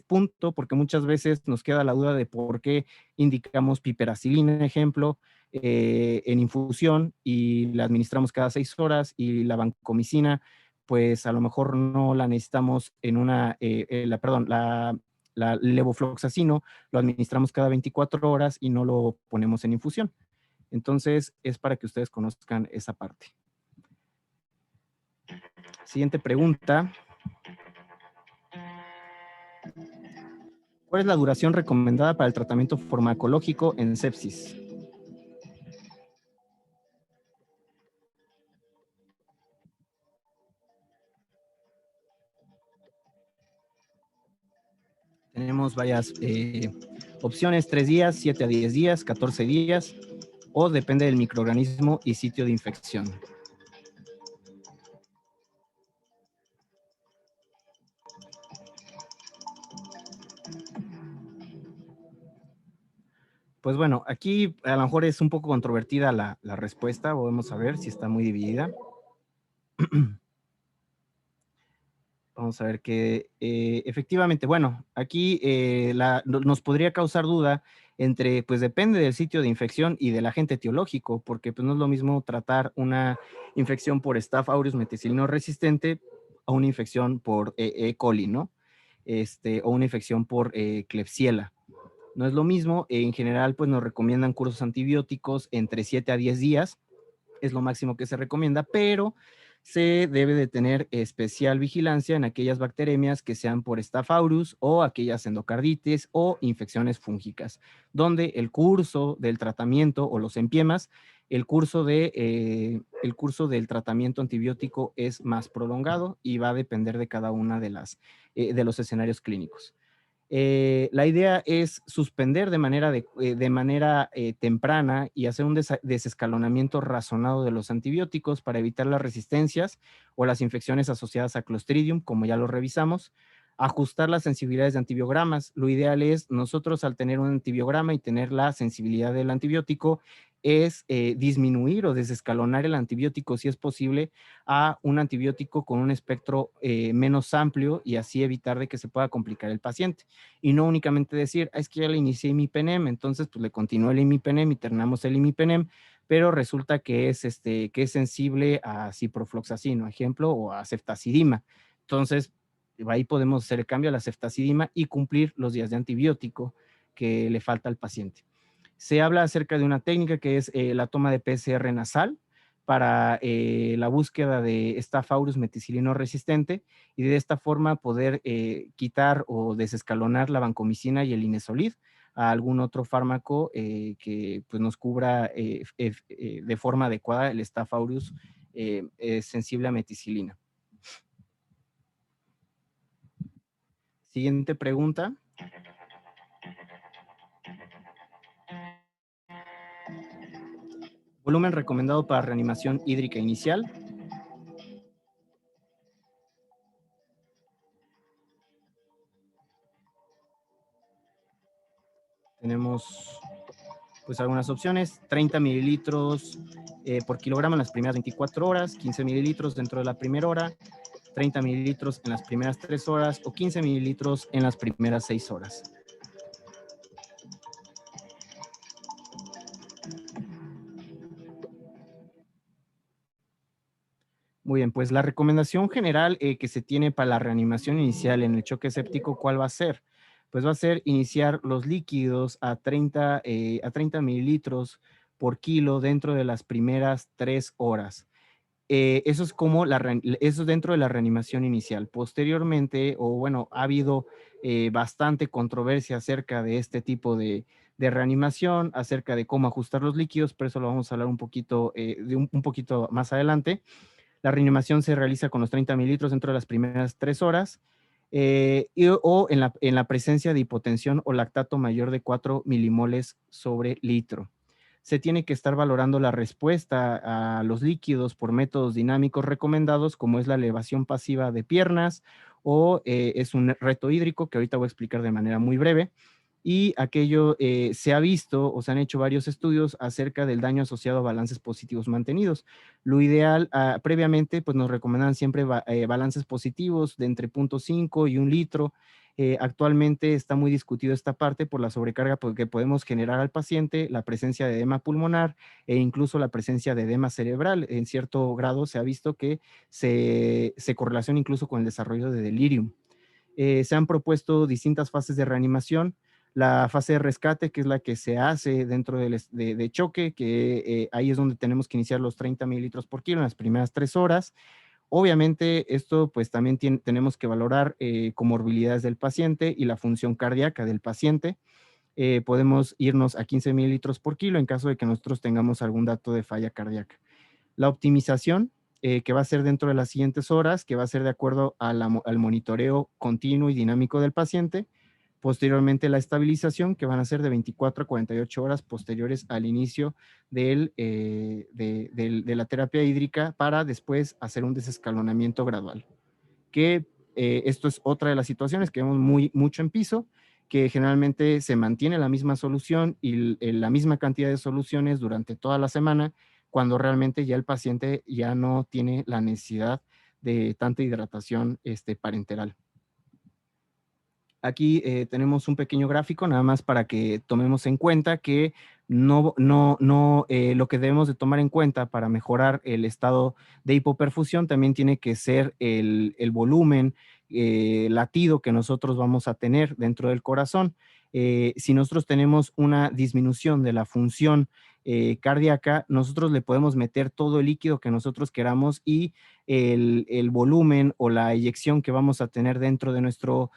punto porque muchas veces nos queda la duda de por qué indicamos piperacilina, ejemplo, en infusión y la administramos cada 6 horas, y la vancomicina, pues a lo mejor no la necesitamos la levofloxacino lo administramos cada 24 horas y no lo ponemos en infusión. Entonces, es para que ustedes conozcan esa parte. Siguiente pregunta. ¿Cuál es la duración recomendada para el tratamiento farmacológico en sepsis? Tenemos varias opciones: 3 días, 7 a 10 días, 14 días, o depende del microorganismo y sitio de infección. Pues bueno, aquí a lo mejor es un poco controvertida la respuesta. Vamos a ver si está muy dividida. Vamos a ver que efectivamente, bueno, aquí nos podría causar duda entre, pues depende del sitio de infección y del agente etiológico, porque pues no es lo mismo tratar una infección por Staph aureus meticilino resistente a una infección por E. coli, ¿no? O una infección por Klebsiella. No es lo mismo, en general pues nos recomiendan cursos antibióticos entre 7 a 10 días, es lo máximo que se recomienda, pero se debe de tener especial vigilancia en aquellas bacteremias que sean por Staph aureus o aquellas endocarditis o infecciones fúngicas, donde el curso del tratamiento o los empiemas, el curso del tratamiento antibiótico es más prolongado y va a depender de cada una de los escenarios clínicos. La idea es suspender de manera temprana y hacer un desescalonamiento razonado de los antibióticos para evitar las resistencias o las infecciones asociadas a Clostridium, como ya lo revisamos. Ajustar las sensibilidades de antibiogramas. Lo ideal es nosotros al tener un antibiograma y tener la sensibilidad del antibiótico es disminuir o desescalonar el antibiótico si es posible a un antibiótico con un espectro menos amplio y así evitar de que se pueda complicar el paciente. Y no únicamente decir, es que ya le inicié imipenem, entonces pues le continúo el imipenem y terminamos el imipenem, pero resulta que es sensible a ciprofloxacino, ejemplo, o a ceftazidima. Entonces, ahí podemos hacer el cambio a la ceftazidima y cumplir los días de antibiótico que le falta al paciente. Se habla acerca de una técnica que es la toma de PCR nasal para la búsqueda de Staph aureus meticilino resistente y de esta forma poder quitar o desescalonar la vancomicina y el Linezolid a algún otro fármaco que pues, nos cubra de forma adecuada el Staph aureus sensible a meticilina. Siguiente pregunta. Volumen recomendado para reanimación hídrica inicial. Tenemos pues algunas opciones, 30 mililitros por kilogramo en las primeras 24 horas, 15 mililitros dentro de la primera hora, 30 mililitros en las primeras 3 horas o 15 mililitros en las primeras 6 horas. Muy bien, pues la recomendación general que se tiene para la reanimación inicial en el choque séptico, ¿cuál va a ser? Pues va a ser iniciar los líquidos a 30 mililitros por kilo dentro de las primeras 3 horas. Eso es eso es dentro de la reanimación inicial. Posteriormente, o bueno, ha habido bastante controversia acerca de este tipo de reanimación, acerca de cómo ajustar los líquidos, pero eso lo vamos a hablar un poquito, un poquito más adelante. La reanimación se realiza con los 30 mililitros dentro de las primeras 3 horas o en la presencia de hipotensión o lactato mayor de 4 milimoles sobre litro. Se tiene que estar valorando la respuesta a los líquidos por métodos dinámicos recomendados, como es la elevación pasiva de piernas o es un reto hídrico que ahorita voy a explicar de manera muy breve. Y aquello se ha visto o se han hecho varios estudios acerca del daño asociado a balances positivos mantenidos. Lo ideal, previamente, pues nos recomendan siempre balances positivos de entre 0.5 y 1 litro. Actualmente está muy discutido esta parte por la sobrecarga que podemos generar al paciente, la presencia de edema pulmonar e incluso la presencia de edema cerebral. En cierto grado se ha visto que se correlaciona incluso con el desarrollo de delirium. Se han propuesto distintas fases de reanimación. La fase de rescate, que es la que se hace dentro de choque, que ahí es donde tenemos que iniciar los 30 mililitros por kilo en las primeras 3 horas. Obviamente, esto pues también tenemos que valorar comorbilidades del paciente y la función cardíaca del paciente. Podemos irnos a 15 mililitros por kilo en caso de que nosotros tengamos algún dato de falla cardíaca. La optimización, que va a ser dentro de las siguientes horas, que va a ser de acuerdo al monitoreo continuo y dinámico del paciente. Posteriormente, la estabilización, que van a ser de 24 a 48 horas posteriores al inicio de la terapia hídrica para después hacer un desescalonamiento gradual. Que esto es otra de las situaciones que vemos mucho en piso, que generalmente se mantiene la misma solución y la misma cantidad de soluciones durante toda la semana, cuando realmente ya el paciente ya no tiene la necesidad de tanta hidratación parenteral. Aquí tenemos un pequeño gráfico nada más para que tomemos en cuenta que lo que debemos de tomar en cuenta para mejorar el estado de hipoperfusión también tiene que ser el volumen latido que nosotros vamos a tener dentro del corazón. Si nosotros tenemos una disminución de la función cardíaca, nosotros le podemos meter todo el líquido que nosotros queramos y el volumen o la eyección que vamos a tener dentro de nuestro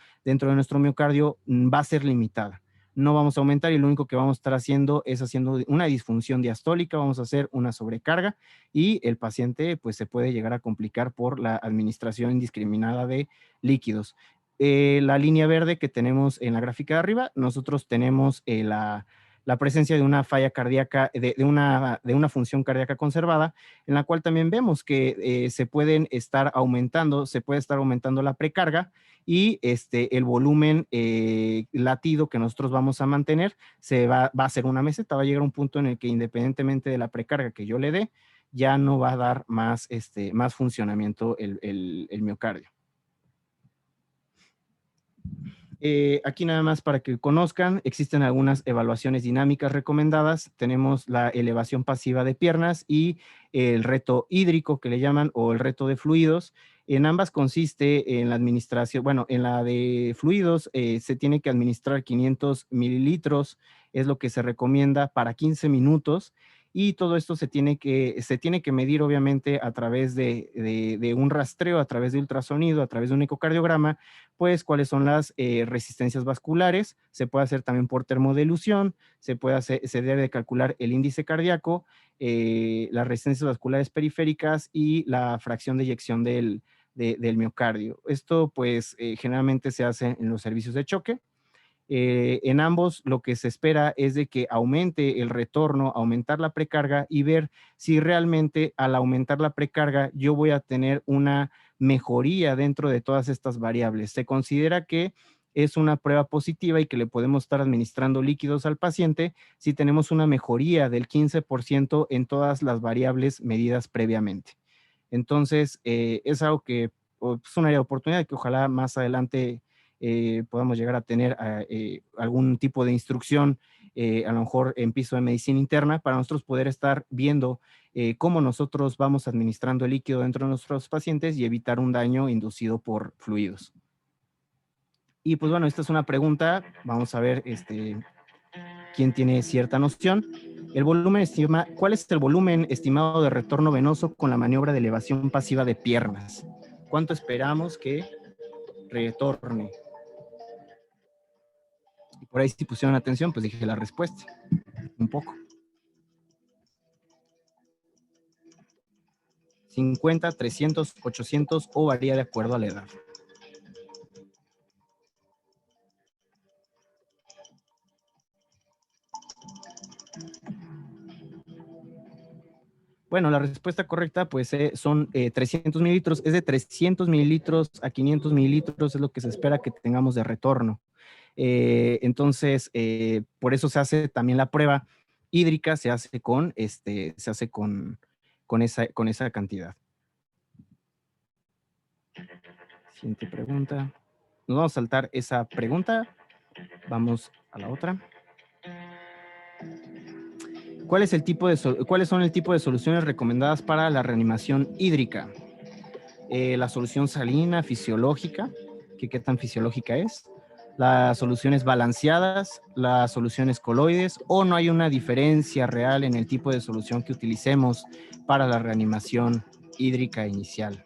miocardio va a ser limitada. No vamos a aumentar y lo único que vamos a estar haciendo es haciendo una disfunción diastólica, vamos a hacer una sobrecarga y el paciente pues se puede llegar a complicar por la administración indiscriminada de líquidos. La línea verde que tenemos en la gráfica de arriba, nosotros tenemos la presencia de una falla cardíaca, de una función cardíaca conservada, en la cual también vemos que se puede estar aumentando la precarga y el volumen latido que nosotros vamos a mantener va a ser una meseta, va a llegar a un punto en el que independientemente de la precarga que yo le dé, ya no va a dar más funcionamiento el miocardio. Aquí nada más para que conozcan, existen algunas evaluaciones dinámicas recomendadas. Tenemos la elevación pasiva de piernas y el reto hídrico que le llaman o el reto de fluidos. En ambas consiste en la administración, bueno, en la de fluidos se tiene que administrar 500 mililitros, es lo que se recomienda para 15 minutos. Y todo esto se tiene que medir obviamente a través de un rastreo, a través de ultrasonido, a través de un ecocardiograma, pues cuáles son las resistencias vasculares. Se puede hacer también por termodilución, se debe de calcular el índice cardíaco, las resistencias vasculares periféricas y la fracción de eyección del miocardio. Esto pues generalmente se hace en los servicios de choque. En ambos lo que se espera es de que aumente el retorno, aumentar la precarga y ver si realmente al aumentar la precarga yo voy a tener una mejoría dentro de todas estas variables. Se considera que es una prueba positiva y que le podemos estar administrando líquidos al paciente si tenemos una mejoría del 15% en todas las variables medidas previamente. Entonces, es algo que es una área de oportunidad que ojalá más adelante podamos llegar a tener algún tipo de instrucción, a lo mejor en piso de medicina interna, para nosotros poder estar viendo cómo nosotros vamos administrando el líquido dentro de nuestros pacientes y evitar un daño inducido por fluidos. Y pues bueno, esta es una pregunta, vamos a ver quién tiene cierta noción. ¿Cuál es el volumen estimado de retorno venoso con la maniobra de elevación pasiva de piernas? ¿Cuánto esperamos que retorne? Y por ahí si pusieron atención, pues dije la respuesta, un poco. 50, 300, 800 o varía de acuerdo a la edad. Bueno, la respuesta correcta pues son 300 mililitros. Es de 300 mililitros a 500 mililitros es lo que se espera que tengamos de retorno. Entonces, por eso se hace también la prueba hídrica, se hace con esa cantidad. Siguiente pregunta. Nos vamos a saltar esa pregunta. Vamos a la otra. ¿Cuáles son el tipo de soluciones recomendadas para la reanimación hídrica? La solución salina fisiológica, que qué tan fisiológica es, las soluciones balanceadas, las soluciones coloides, o no hay una diferencia real en el tipo de solución que utilicemos para la reanimación hídrica inicial.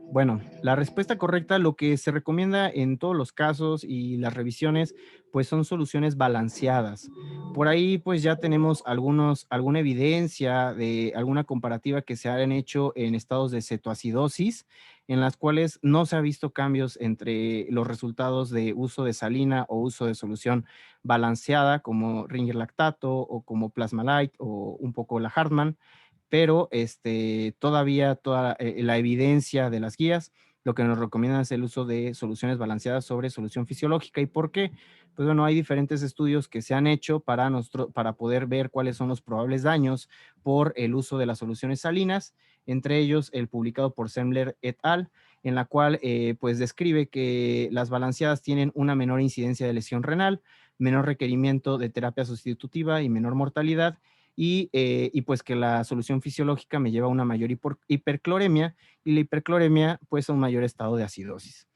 Bueno, la respuesta correcta, lo que se recomienda en todos los casos y las revisiones, pues son soluciones balanceadas. Por ahí pues ya tenemos alguna evidencia de alguna comparativa que se han hecho en estados de cetoacidosis, en las cuales no se ha visto cambios entre los resultados de uso de salina o uso de solución balanceada como Ringer lactato o como Plasma-Lyte o un poco la Hartmann, pero todavía toda la evidencia de las guías lo que nos recomiendan es el uso de soluciones balanceadas sobre solución fisiológica. ¿Y por qué? Pues bueno, hay diferentes estudios que se han hecho para poder ver cuáles son los probables daños por el uso de las soluciones salinas, entre ellos el publicado por Semler et al., en la cual pues describe que las balanceadas tienen una menor incidencia de lesión renal, menor requerimiento de terapia sustitutiva y menor mortalidad, y pues que la solución fisiológica me lleva a una mayor hipercloremia y la hipercloremia pues a un mayor estado de acidosis.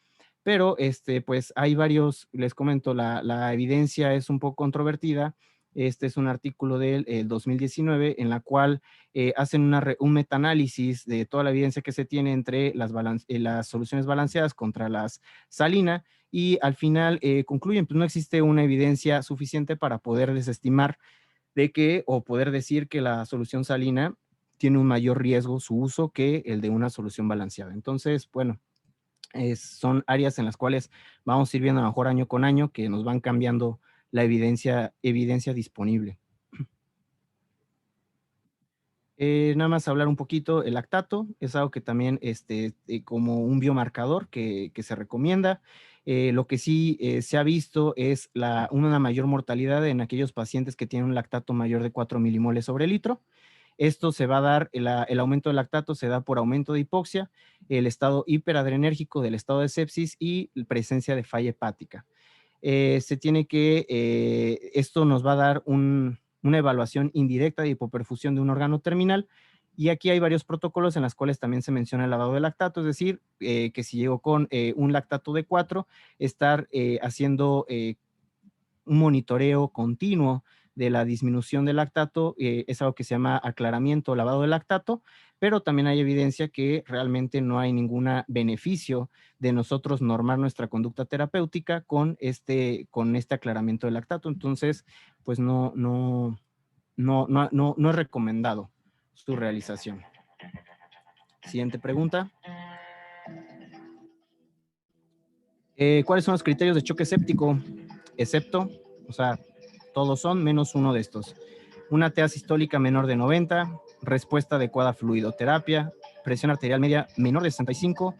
Pero pues hay varios, les comento, la evidencia es un poco controvertida. Este es un artículo del 2019 en la cual hacen un metaanálisis de toda la evidencia que se tiene entre las soluciones balanceadas contra las salina y al final concluyen, pues no existe una evidencia suficiente para poder desestimar de que o poder decir que la solución salina tiene un mayor riesgo su uso que el de una solución balanceada. Entonces, bueno, son áreas en las cuales vamos a ir viendo a lo mejor año con año que nos van cambiando la evidencia disponible. Nada más hablar un poquito, el lactato es algo que también como un biomarcador que se recomienda. Lo que sí se ha visto es una mayor mortalidad en aquellos pacientes que tienen un lactato mayor de 4 milimoles sobre litro. Esto se va a dar, el aumento del lactato se da por aumento de hipoxia, el estado hiperadrenérgico del estado de sepsis y presencia de falla hepática. Esto nos va a dar una evaluación indirecta de hipoperfusión de un órgano terminal y aquí hay varios protocolos en los cuales también se menciona el lavado de lactato, es decir, que si llego con un lactato de 4, estar haciendo un monitoreo continuo de la disminución del lactato, es algo que se llama aclaramiento o lavado de lactato, pero también hay evidencia que realmente no hay ningún beneficio de nosotros normar nuestra conducta terapéutica con este aclaramiento del lactato. Entonces, pues no es recomendado su realización. Siguiente pregunta. ¿Cuáles son los criterios de choque séptico? Excepto, o sea, todos son menos uno de estos. Una TA sistólica menor de 90, respuesta adecuada a fluidoterapia, presión arterial media menor de 65,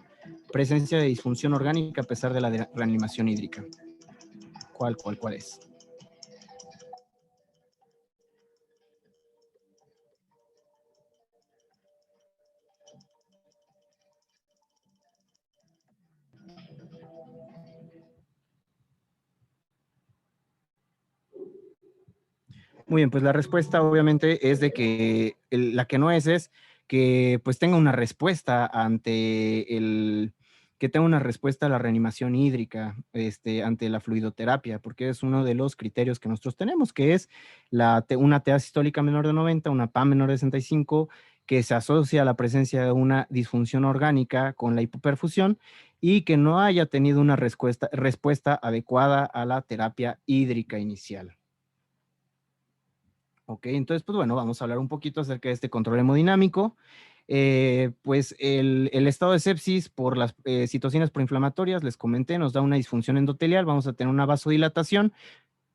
presencia de disfunción orgánica a pesar de la reanimación hídrica. ¿Cuál es? Muy bien, pues la respuesta obviamente es de que la que no es que pues tenga una respuesta que tenga una respuesta a la reanimación hídrica, ante la fluidoterapia, porque es uno de los criterios que nosotros tenemos, que es una TA sistólica menor de 90, una PAM menor de 65, que se asocia a la presencia de una disfunción orgánica con la hipoperfusión y que no haya tenido una respuesta adecuada a la terapia hídrica inicial. Ok, entonces, pues bueno, vamos a hablar un poquito acerca de este control hemodinámico. Pues el estado de sepsis por las citocinas proinflamatorias, les comenté, nos da una disfunción endotelial, vamos a tener una vasodilatación,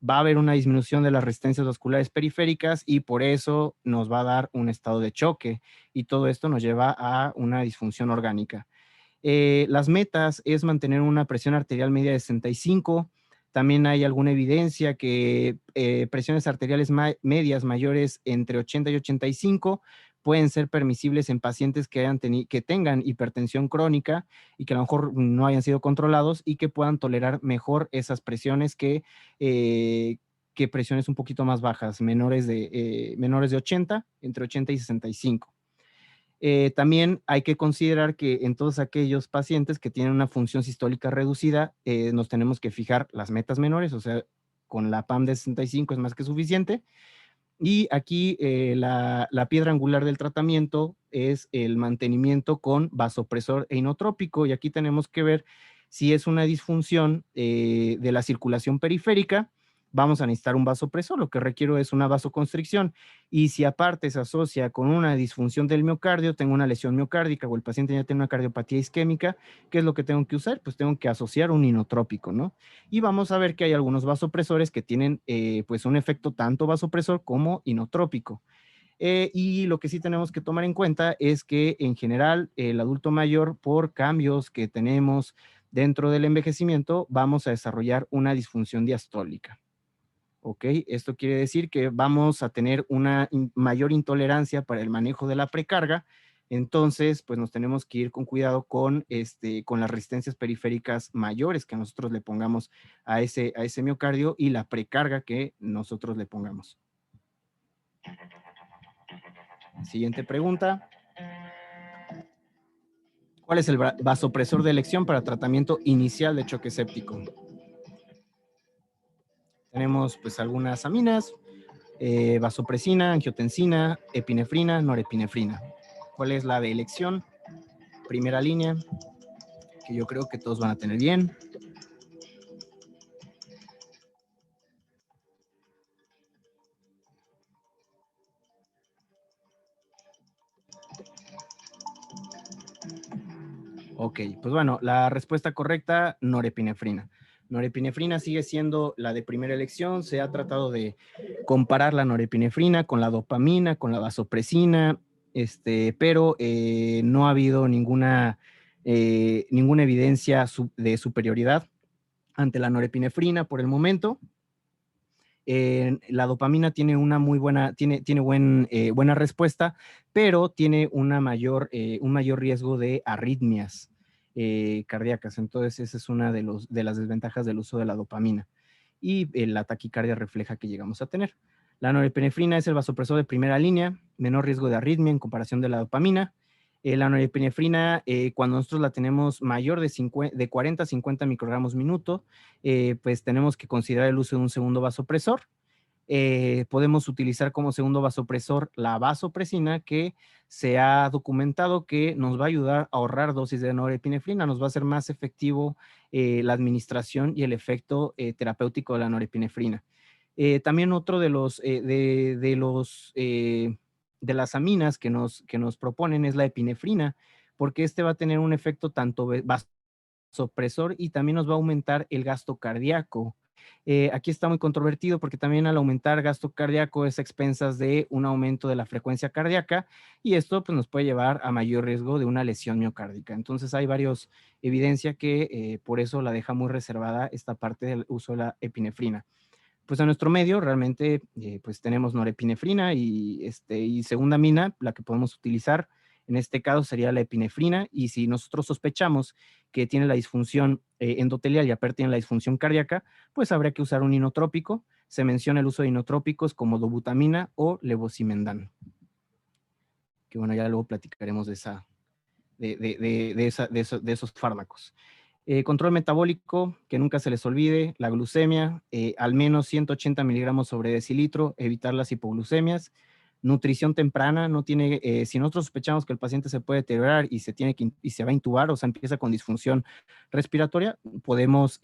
va a haber una disminución de las resistencias vasculares periféricas y por eso nos va a dar un estado de choque y todo esto nos lleva a una disfunción orgánica. Las metas es mantener una presión arterial media de 65. También hay alguna evidencia que presiones arteriales medias mayores entre 80 y 85 pueden ser permisibles en pacientes que tengan hipertensión crónica y que a lo mejor no hayan sido controlados y que puedan tolerar mejor esas presiones que presiones un poquito más bajas, menores de 80, entre 80 y 65. También hay que considerar que en todos aquellos pacientes que tienen una función sistólica reducida, nos tenemos que fijar las metas menores, o sea, con la PAM de 65 es más que suficiente. Y aquí la piedra angular del tratamiento es el mantenimiento con vasopresor e inotrópico. Y aquí tenemos que ver si es una disfunción de la circulación periférica, vamos a necesitar un vasopresor, lo que requiero es una vasoconstricción. Y si aparte se asocia con una disfunción del miocardio, tengo una lesión miocárdica o el paciente ya tiene una cardiopatía isquémica, ¿qué es lo que tengo que usar? Pues tengo que asociar un inotrópico, ¿no? Y vamos a ver que hay algunos vasopresores que tienen pues un efecto tanto vasopresor como inotrópico. Y lo que sí tenemos que tomar en cuenta es que en general el adulto mayor, por cambios que tenemos dentro del envejecimiento, vamos a desarrollar una disfunción diastólica. ¿Ok? Esto quiere decir que vamos a tener una mayor intolerancia para el manejo de la precarga, entonces pues nos tenemos que ir con cuidado con las resistencias periféricas mayores que nosotros le pongamos a ese miocardio y la precarga que nosotros le pongamos. Siguiente pregunta. ¿Cuál es el vasopresor de elección para tratamiento inicial de choque séptico? Tenemos pues algunas aminas, vasopresina, angiotensina, epinefrina, norepinefrina. ¿Cuál es la de elección? Primera línea, que yo creo que todos van a tener bien. Ok, pues bueno, la respuesta correcta, norepinefrina. Norepinefrina sigue siendo la de primera elección. Se ha tratado de comparar la norepinefrina con la dopamina, con la vasopresina, pero no ha habido ninguna evidencia de superioridad ante la norepinefrina por el momento. La dopamina tiene una muy buena, buena respuesta, pero tiene un mayor riesgo de arritmias cardíacas. Entonces, esa es una de las desventajas del uso de la dopamina y la taquicardia refleja que llegamos a tener. La norepinefrina es el vasopresor de primera línea, menor riesgo de arritmia en comparación de la dopamina. La norepinefrina, cuando nosotros la tenemos mayor de 40 a 50 microgramos minuto, pues tenemos que considerar el uso de un segundo vasopresor. Podemos utilizar como segundo vasopresor la vasopresina, que se ha documentado que nos va a ayudar a ahorrar dosis de norepinefrina, nos va a hacer más efectivo la administración y el efecto terapéutico de la norepinefrina. También otro de las aminas que nos proponen es la epinefrina, porque va a tener un efecto tanto vasopresor y también nos va a aumentar el gasto cardíaco. Aquí está muy controvertido porque también al aumentar gasto cardíaco es a expensas de un aumento de la frecuencia cardíaca y esto pues, nos puede llevar a mayor riesgo de una lesión miocárdica. Entonces hay varias evidencias que por eso la deja muy reservada esta parte del uso de la epinefrina. Pues en nuestro medio realmente pues tenemos norepinefrina y segunda amina, la que podemos utilizar en este caso sería la epinefrina, y si nosotros sospechamos que tiene la disfunción endotelial y aparte tiene la disfunción cardíaca, pues habría que usar un inotrópico. Se menciona el uso de inotrópicos como dobutamina o levosimendan. Que bueno, ya luego platicaremos de esos fármacos. Control metabólico, que nunca se les olvide, la glucemia, al menos 180 miligramos sobre decilitro, evitar las hipoglucemias. Nutrición temprana, si nosotros sospechamos que el paciente se puede deteriorar y se va a intubar, o sea, empieza con disfunción respiratoria, podemos,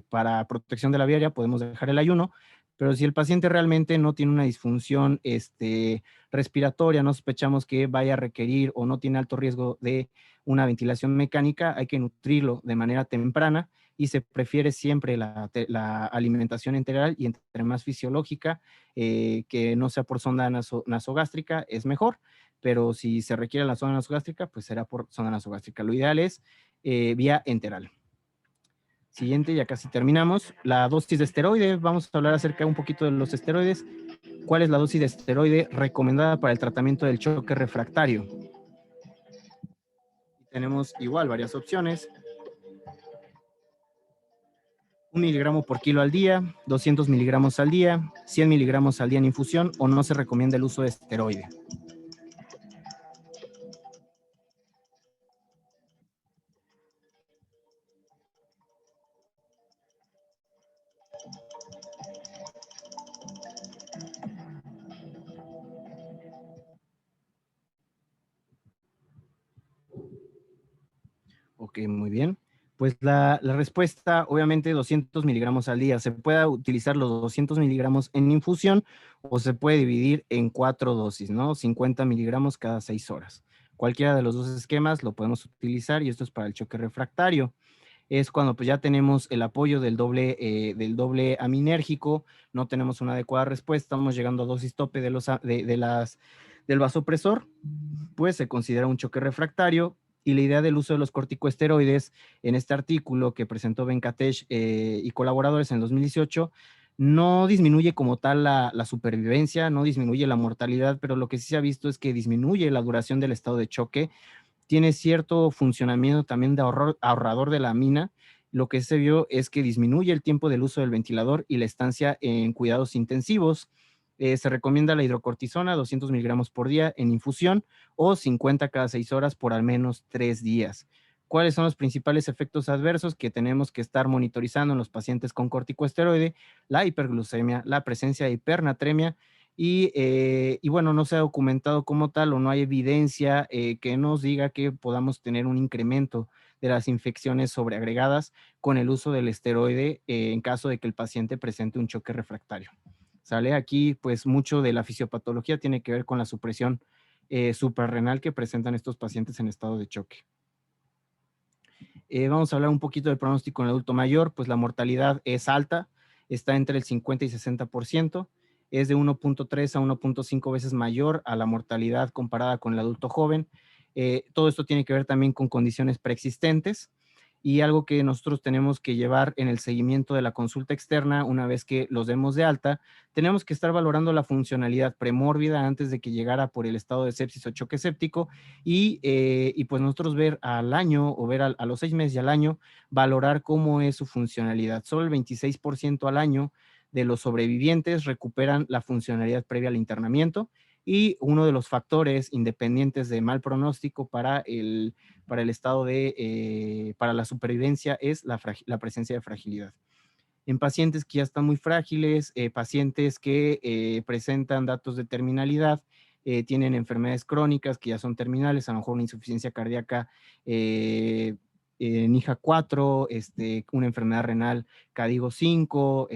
para protección de la vía aérea, podemos dejar el ayuno, pero si el paciente realmente no tiene una disfunción respiratoria, no sospechamos que vaya a requerir o no tiene alto riesgo de una ventilación mecánica, hay que nutrirlo de manera temprana y se prefiere siempre la alimentación integral y entre más fisiológica, que no sea por sonda nasogástrica, es mejor, pero si se requiere la sonda nasogástrica, pues será por sonda nasogástrica. Lo ideal es vía enteral. Siguiente, ya casi terminamos. La dosis de esteroide, vamos a hablar acerca un poquito de los esteroides. ¿Cuál es la dosis de esteroide recomendada para el tratamiento del choque refractario? Tenemos igual varias opciones. 1 miligramo por kilo al día, 200 miligramos al día, 100 miligramos al día en infusión, o no se recomienda el uso de esteroide. Ok, muy bien. Pues la respuesta, obviamente, 200 miligramos al día. Se puede utilizar los 200 miligramos en infusión o se puede dividir en 4 dosis, ¿no? 50 miligramos cada 6 horas. Cualquiera de los dos esquemas lo podemos utilizar y esto es para el choque refractario. Es cuando pues ya tenemos el apoyo del doble aminérgico, no tenemos una adecuada respuesta, estamos llegando a dosis tope del vasopresor, pues se considera un choque refractario. Y la idea del uso de los corticosteroides en este artículo que presentó Venkatesh y colaboradores en 2018 no disminuye como tal la supervivencia, no disminuye la mortalidad, pero lo que sí se ha visto es que disminuye la duración del estado de choque, tiene cierto funcionamiento también de ahorrador de la amina. Lo que se vio es que disminuye el tiempo del uso del ventilador y la estancia en cuidados intensivos. Se recomienda la hidrocortisona, 200 miligramos por día en infusión o 50 cada 6 horas por al menos 3 días. ¿Cuáles son los principales efectos adversos que tenemos que estar monitorizando en los pacientes con corticosteroide? La hiperglucemia, la presencia de hipernatremia y bueno, no se ha documentado como tal o no hay evidencia que nos diga que podamos tener un incremento de las infecciones sobreagregadas con el uso del esteroide en caso de que el paciente presente un choque refractario. ¿Sale? Aquí, pues, mucho de la fisiopatología tiene que ver con la supresión suprarrenal que presentan estos pacientes en estado de choque. Vamos a hablar un poquito del pronóstico en el adulto mayor, pues la mortalidad es alta, está entre el 50 y 60%, es de 1.3 a 1.5 veces mayor a la mortalidad comparada con el adulto joven. Todo esto tiene que ver también con condiciones preexistentes y algo que nosotros tenemos que llevar en el seguimiento de la consulta externa una vez que los demos de alta, tenemos que estar valorando la funcionalidad premórbida antes de que llegara por el estado de sepsis o choque séptico y pues nosotros ver al año o ver a los 6 meses y al año, valorar cómo es su funcionalidad. Solo el 26% al año de los sobrevivientes recuperan la funcionalidad previa al internamiento y uno de los factores independientes de mal pronóstico para el estado de, para la supervivencia es la presencia de fragilidad. En pacientes que ya están muy frágiles, pacientes que presentan datos de terminalidad, tienen enfermedades crónicas que ya son terminales, a lo mejor una insuficiencia cardíaca NIJA 4, una enfermedad renal CADIGO 5,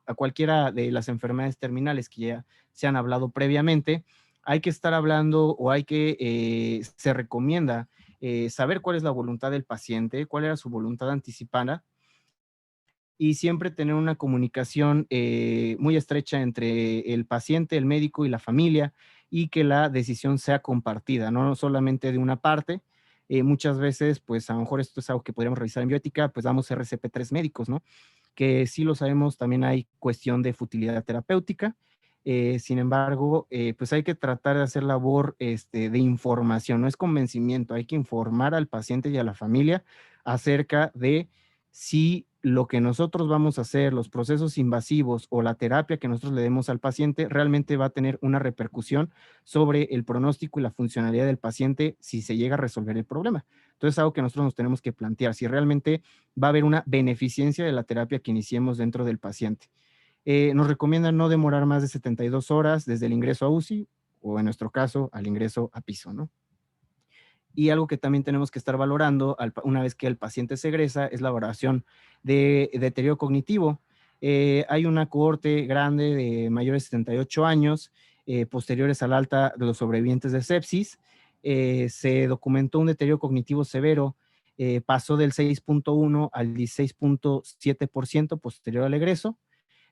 a cualquiera de las enfermedades terminales que ya se han hablado previamente, hay que estar hablando o hay que, se recomienda saber cuál es la voluntad del paciente, cuál era su voluntad anticipada, y siempre tener una comunicación muy estrecha entre el paciente, el médico y la familia y que la decisión sea compartida, no solamente de una parte. Muchas veces, pues a lo mejor esto es algo que podríamos revisar en bioética, pues damos RCP3 médicos, ¿no? Que sí lo sabemos, también hay cuestión de futilidad terapéutica. Sin embargo, pues hay que tratar de hacer labor de información, no es convencimiento, hay que informar al paciente y a la familia acerca de si lo que nosotros vamos a hacer, los procesos invasivos o la terapia que nosotros le demos al paciente realmente va a tener una repercusión sobre el pronóstico y la funcionalidad del paciente si se llega a resolver el problema. Entonces es algo que nosotros nos tenemos que plantear, si realmente va a haber una beneficencia de la terapia que iniciemos dentro del paciente. Nos recomiendan no demorar más de 72 horas desde el ingreso a UCI o en nuestro caso al ingreso a piso, ¿no? Y algo que también tenemos que estar valorando una vez que el paciente se egresa es la valoración de deterioro cognitivo. Hay una cohorte grande de mayores de 78 años, posteriores al alta de los sobrevivientes de sepsis. Se documentó un deterioro cognitivo severo, pasó del 6.1 al 16.7% posterior al egreso.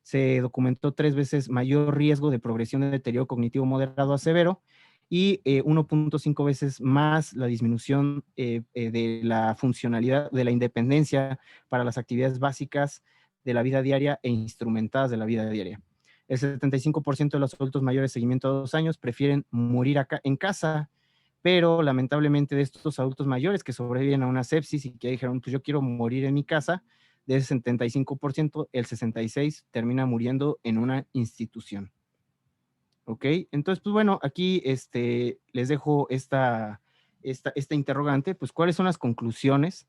Se documentó 3 veces mayor riesgo de progresión de deterioro cognitivo moderado a severo y 1.5 veces más la disminución de la funcionalidad, de la independencia para las actividades básicas de la vida diaria e instrumentadas de la vida diaria. El 75% de los adultos mayores de seguimiento a 2 años prefieren morir acá en casa, pero lamentablemente de estos adultos mayores que sobreviven a una sepsis y que dijeron, pues yo quiero morir en mi casa, de ese 75%, el 66% termina muriendo en una institución. ¿Ok? Entonces, pues bueno, aquí les dejo esta interrogante, pues ¿cuáles son las conclusiones?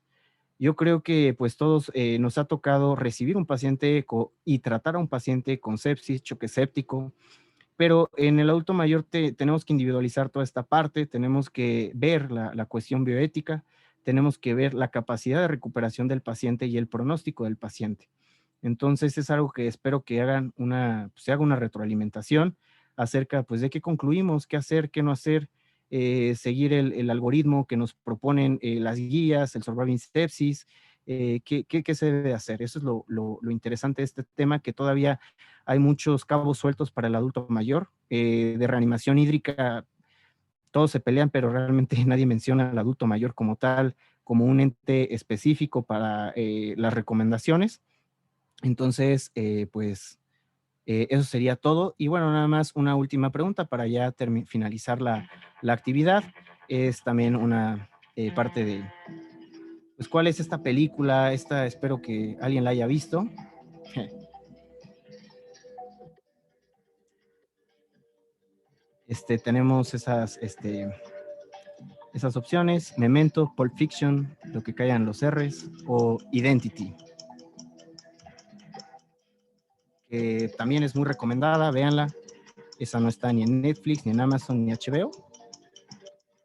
Yo creo que pues todos nos ha tocado recibir un paciente y tratar a un paciente con sepsis, choque séptico, pero en el adulto mayor tenemos que individualizar toda esta parte, tenemos que ver la cuestión bioética, tenemos que ver la capacidad de recuperación del paciente y el pronóstico del paciente. Entonces es algo que espero que se haga una retroalimentación acerca pues de qué concluimos, qué hacer, qué no hacer, seguir el algoritmo que nos proponen las guías, el Surviving Sepsis, qué se debe hacer. Eso es lo interesante de este tema, que todavía hay muchos cabos sueltos para el adulto mayor. De reanimación hídrica, todos se pelean, pero realmente nadie menciona al adulto mayor como tal, como un ente específico para las recomendaciones. Entonces, pues eso sería todo. Y bueno, nada más una última pregunta para ya finalizar la actividad. Es también una parte de, pues, ¿cuál es esta película? Espero que alguien la haya visto. tenemos esas opciones: Memento, Pulp Fiction, Lo que callan los R's, o Identity, que también es muy recomendada, véanla. Esa no está ni en Netflix, ni en Amazon, ni HBO,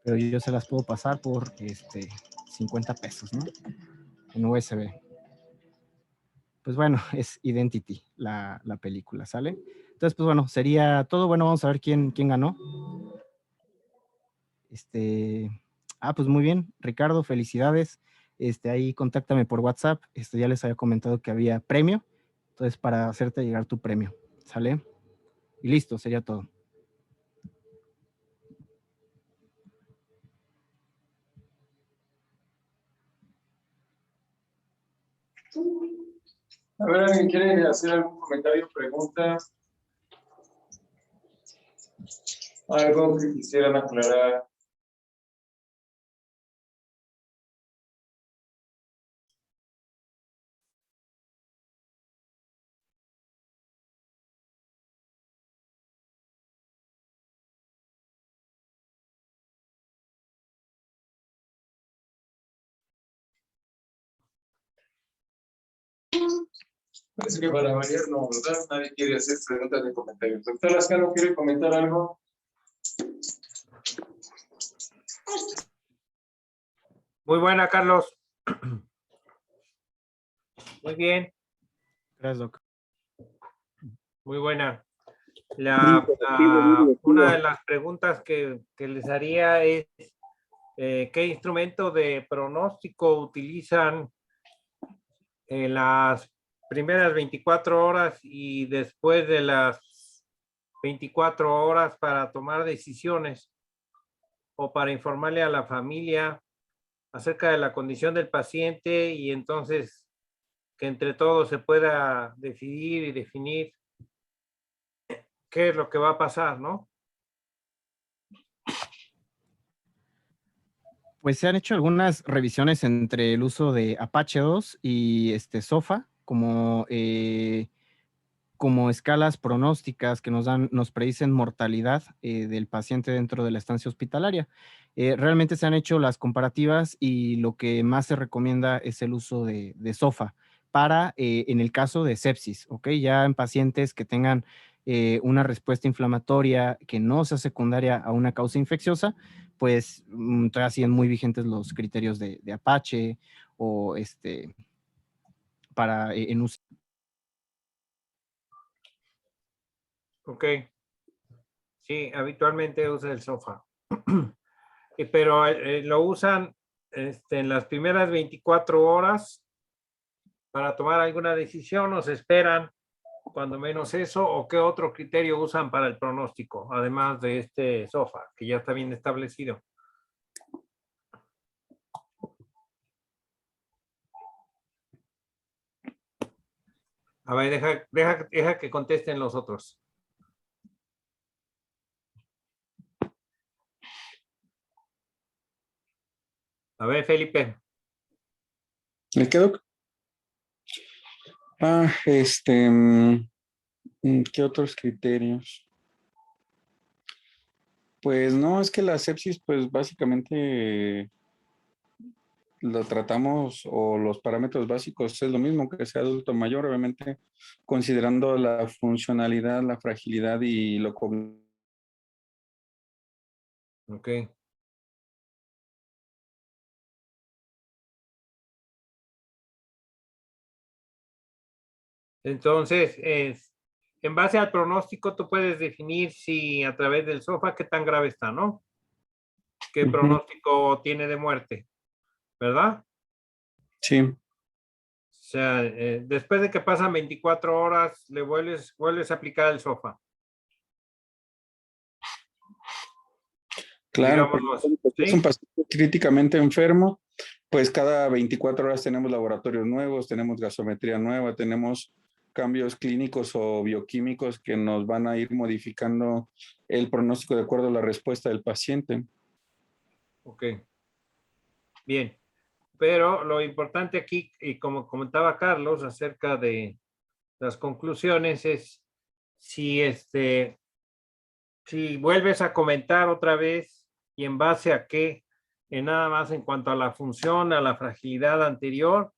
pero yo se las puedo pasar por 50 pesos, ¿no? En USB. Pues bueno, es Identity la película, ¿sale? Entonces, pues bueno, sería todo. Bueno, vamos a ver quién ganó. Pues muy bien, Ricardo, felicidades. Ahí contáctame por WhatsApp. Ya les había comentado que había premio. Entonces, para hacerte llegar tu premio, ¿sale? Y listo, sería todo. A ver, ¿alguien quiere hacer algún comentario, pregunta? Algo que quisieran aclarar. Parece que para variar no, ¿verdad? Nadie quiere hacer preguntas ni comentarios. Doctor Lascano, ¿quiere comentar algo? Muy buena, Carlos. Muy bien, Gracias, Doc. muy buena. Muy Una de las preguntas que les haría es, ¿qué instrumento de pronóstico utilizan en las primeras 24 horas y después de las 24 horas para tomar decisiones o para informarle a la familia acerca de la condición del paciente, y entonces que entre todos se pueda decidir y definir qué es lo que va a pasar, ¿no? Pues se han hecho algunas revisiones entre el uso de Apache 2 y SOFA como escalas pronósticas que nos predicen mortalidad del paciente dentro de la estancia hospitalaria. Realmente se han hecho las comparativas y lo que más se recomienda es el uso de SOFA para, en el caso de sepsis, ¿ok? Ya en pacientes que tengan una respuesta inflamatoria que no sea secundaria a una causa infecciosa, pues todavía siguen muy vigentes los criterios de Apache o para en uso. Ok. Sí, habitualmente usa el sofá. Pero lo usan en las primeras 24 horas para tomar alguna decisión, o se esperan cuando menos eso, o qué otro criterio usan para el pronóstico, además de este sofá, que ya está bien establecido. A ver, deja que contesten los otros. A ver, Felipe. ¿Me quedo? ¿Qué otros criterios? Pues no, es que la sepsis, pues básicamente lo tratamos, o los parámetros básicos es lo mismo que sea adulto mayor, obviamente considerando la funcionalidad, la fragilidad y lo cognitivo. Ok. Entonces, en base al pronóstico, tú puedes definir si a través del sofá qué tan grave está, ¿no? ¿Qué pronóstico tiene de muerte? ¿Verdad? Sí, O sea, después de que pasan 24 horas, le vuelves a aplicar el sofá. claro, porque Digámoslo, es un ¿sí? paciente críticamente enfermo, pues cada 24 horas tenemos laboratorios nuevos, tenemos gasometría nueva, tenemos cambios clínicos o bioquímicos que nos van a ir modificando el pronóstico de acuerdo a la respuesta del paciente. Ok. Bien. Pero lo importante aquí, y como comentaba Carlos acerca de las conclusiones, es si Si vuelves a comentar otra vez y en base a qué, nada más en cuanto a la función, a la fragilidad anterior,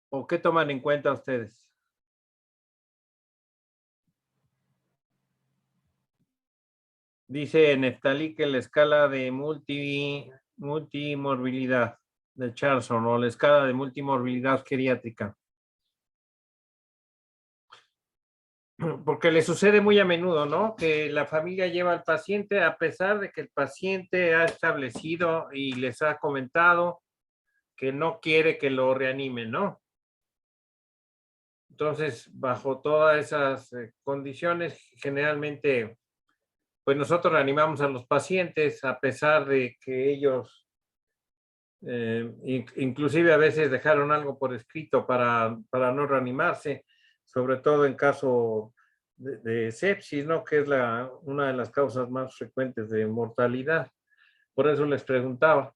¿o qué toman en cuenta ustedes? Dice Neftalí que la escala de multimorbilidad de Charlson o la escala de multimorbilidad geriátrica. Porque le sucede muy a menudo, ¿no? Que la familia lleva al paciente a pesar de que el paciente ha establecido y les ha comentado que no quiere que lo reanimen, ¿no? Entonces, bajo todas esas condiciones, generalmente, pues nosotros reanimamos a los pacientes a pesar de que ellos, inclusive a veces dejaron algo por escrito para no reanimarse, sobre todo en caso de sepsis, ¿no? Que es una de las causas más frecuentes de mortalidad. Por eso les preguntaba,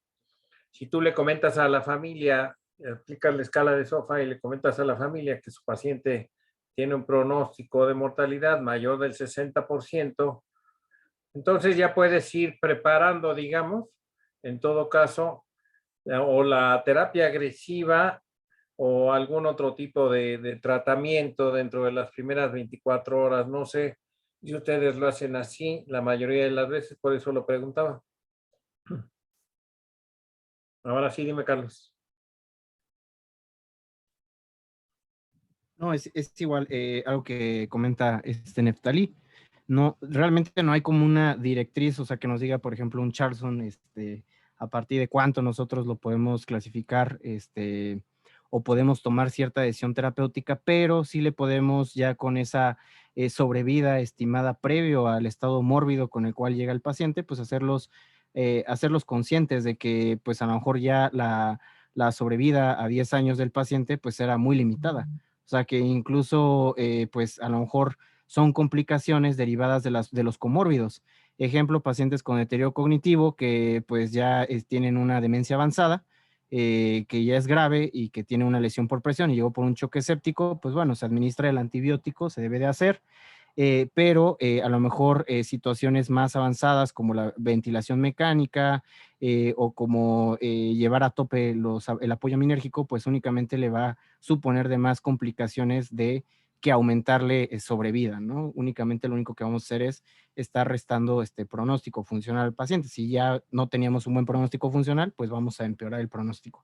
si tú le comentas a la familia, aplicas la escala de SOFA y le comentas a la familia que su paciente tiene un pronóstico de mortalidad mayor del 60%, entonces ya puedes ir preparando, digamos, en todo caso, o la terapia agresiva o algún otro tipo de tratamiento dentro de las primeras 24 horas. No sé si ustedes lo hacen así la mayoría de las veces, por eso lo preguntaba. Ahora sí, dime, Carlos. No, es igual algo que comenta Neftalí. No, realmente no hay como una directriz, o sea, que nos diga, por ejemplo, un Charlson, a partir de cuánto nosotros lo podemos clasificar, o podemos tomar cierta decisión terapéutica, pero sí le podemos ya con esa sobrevida estimada previo al estado mórbido con el cual llega el paciente, pues hacerlos conscientes de que, pues a lo mejor ya la sobrevida a 10 años del paciente, pues era muy limitada. O sea, que incluso, pues a lo mejor son complicaciones derivadas de los comórbidos. Ejemplo, pacientes con deterioro cognitivo que pues ya tienen una demencia avanzada, que ya es grave y que tiene una lesión por presión y llegó por un choque séptico, pues bueno, se administra el antibiótico, se debe de hacer, pero a lo mejor situaciones más avanzadas como la ventilación mecánica o como llevar a tope el apoyo minérgico, pues únicamente le va a suponer de más complicaciones que aumentarle sobrevida, ¿no? Únicamente lo único que vamos a hacer es estar restando este pronóstico funcional al paciente. Si ya no teníamos un buen pronóstico funcional, pues vamos a empeorar el pronóstico.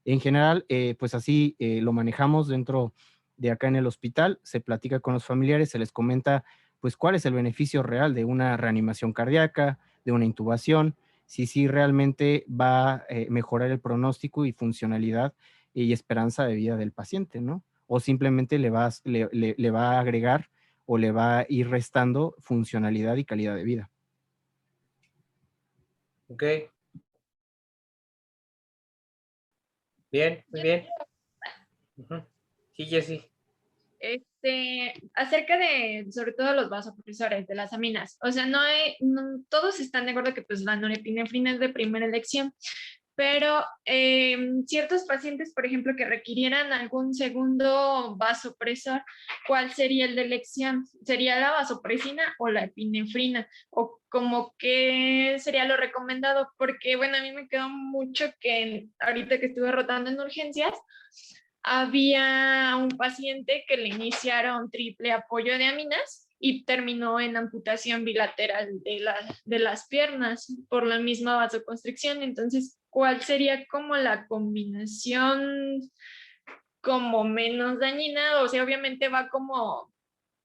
En general, pues así lo manejamos dentro de acá en el hospital, se platica con los familiares, se les comenta pues cuál es el beneficio real de una reanimación cardíaca, de una intubación, si realmente va a mejorar el pronóstico y funcionalidad y esperanza de vida del paciente, ¿no? O simplemente le va a agregar o le va a ir restando funcionalidad y calidad de vida. Ok. Bien, muy bien. Sí, Jessy. Acerca de, sobre todo los vasopresores, de las aminas, o sea, todos están de acuerdo que pues la norepinefrina es de primera elección, pero ciertos pacientes, por ejemplo, que requirieran algún segundo vasopresor, ¿cuál sería el de elección? ¿Sería la vasopresina o la epinefrina? ¿O como qué sería lo recomendado? Porque, bueno, a mí me quedó mucho que ahorita que estuve rotando en urgencias, había un paciente que le iniciaron triple apoyo de aminas y terminó en amputación bilateral de las piernas por la misma vasoconstricción. Entonces, ¿cuál sería como la combinación como menos dañina? O sea, obviamente va como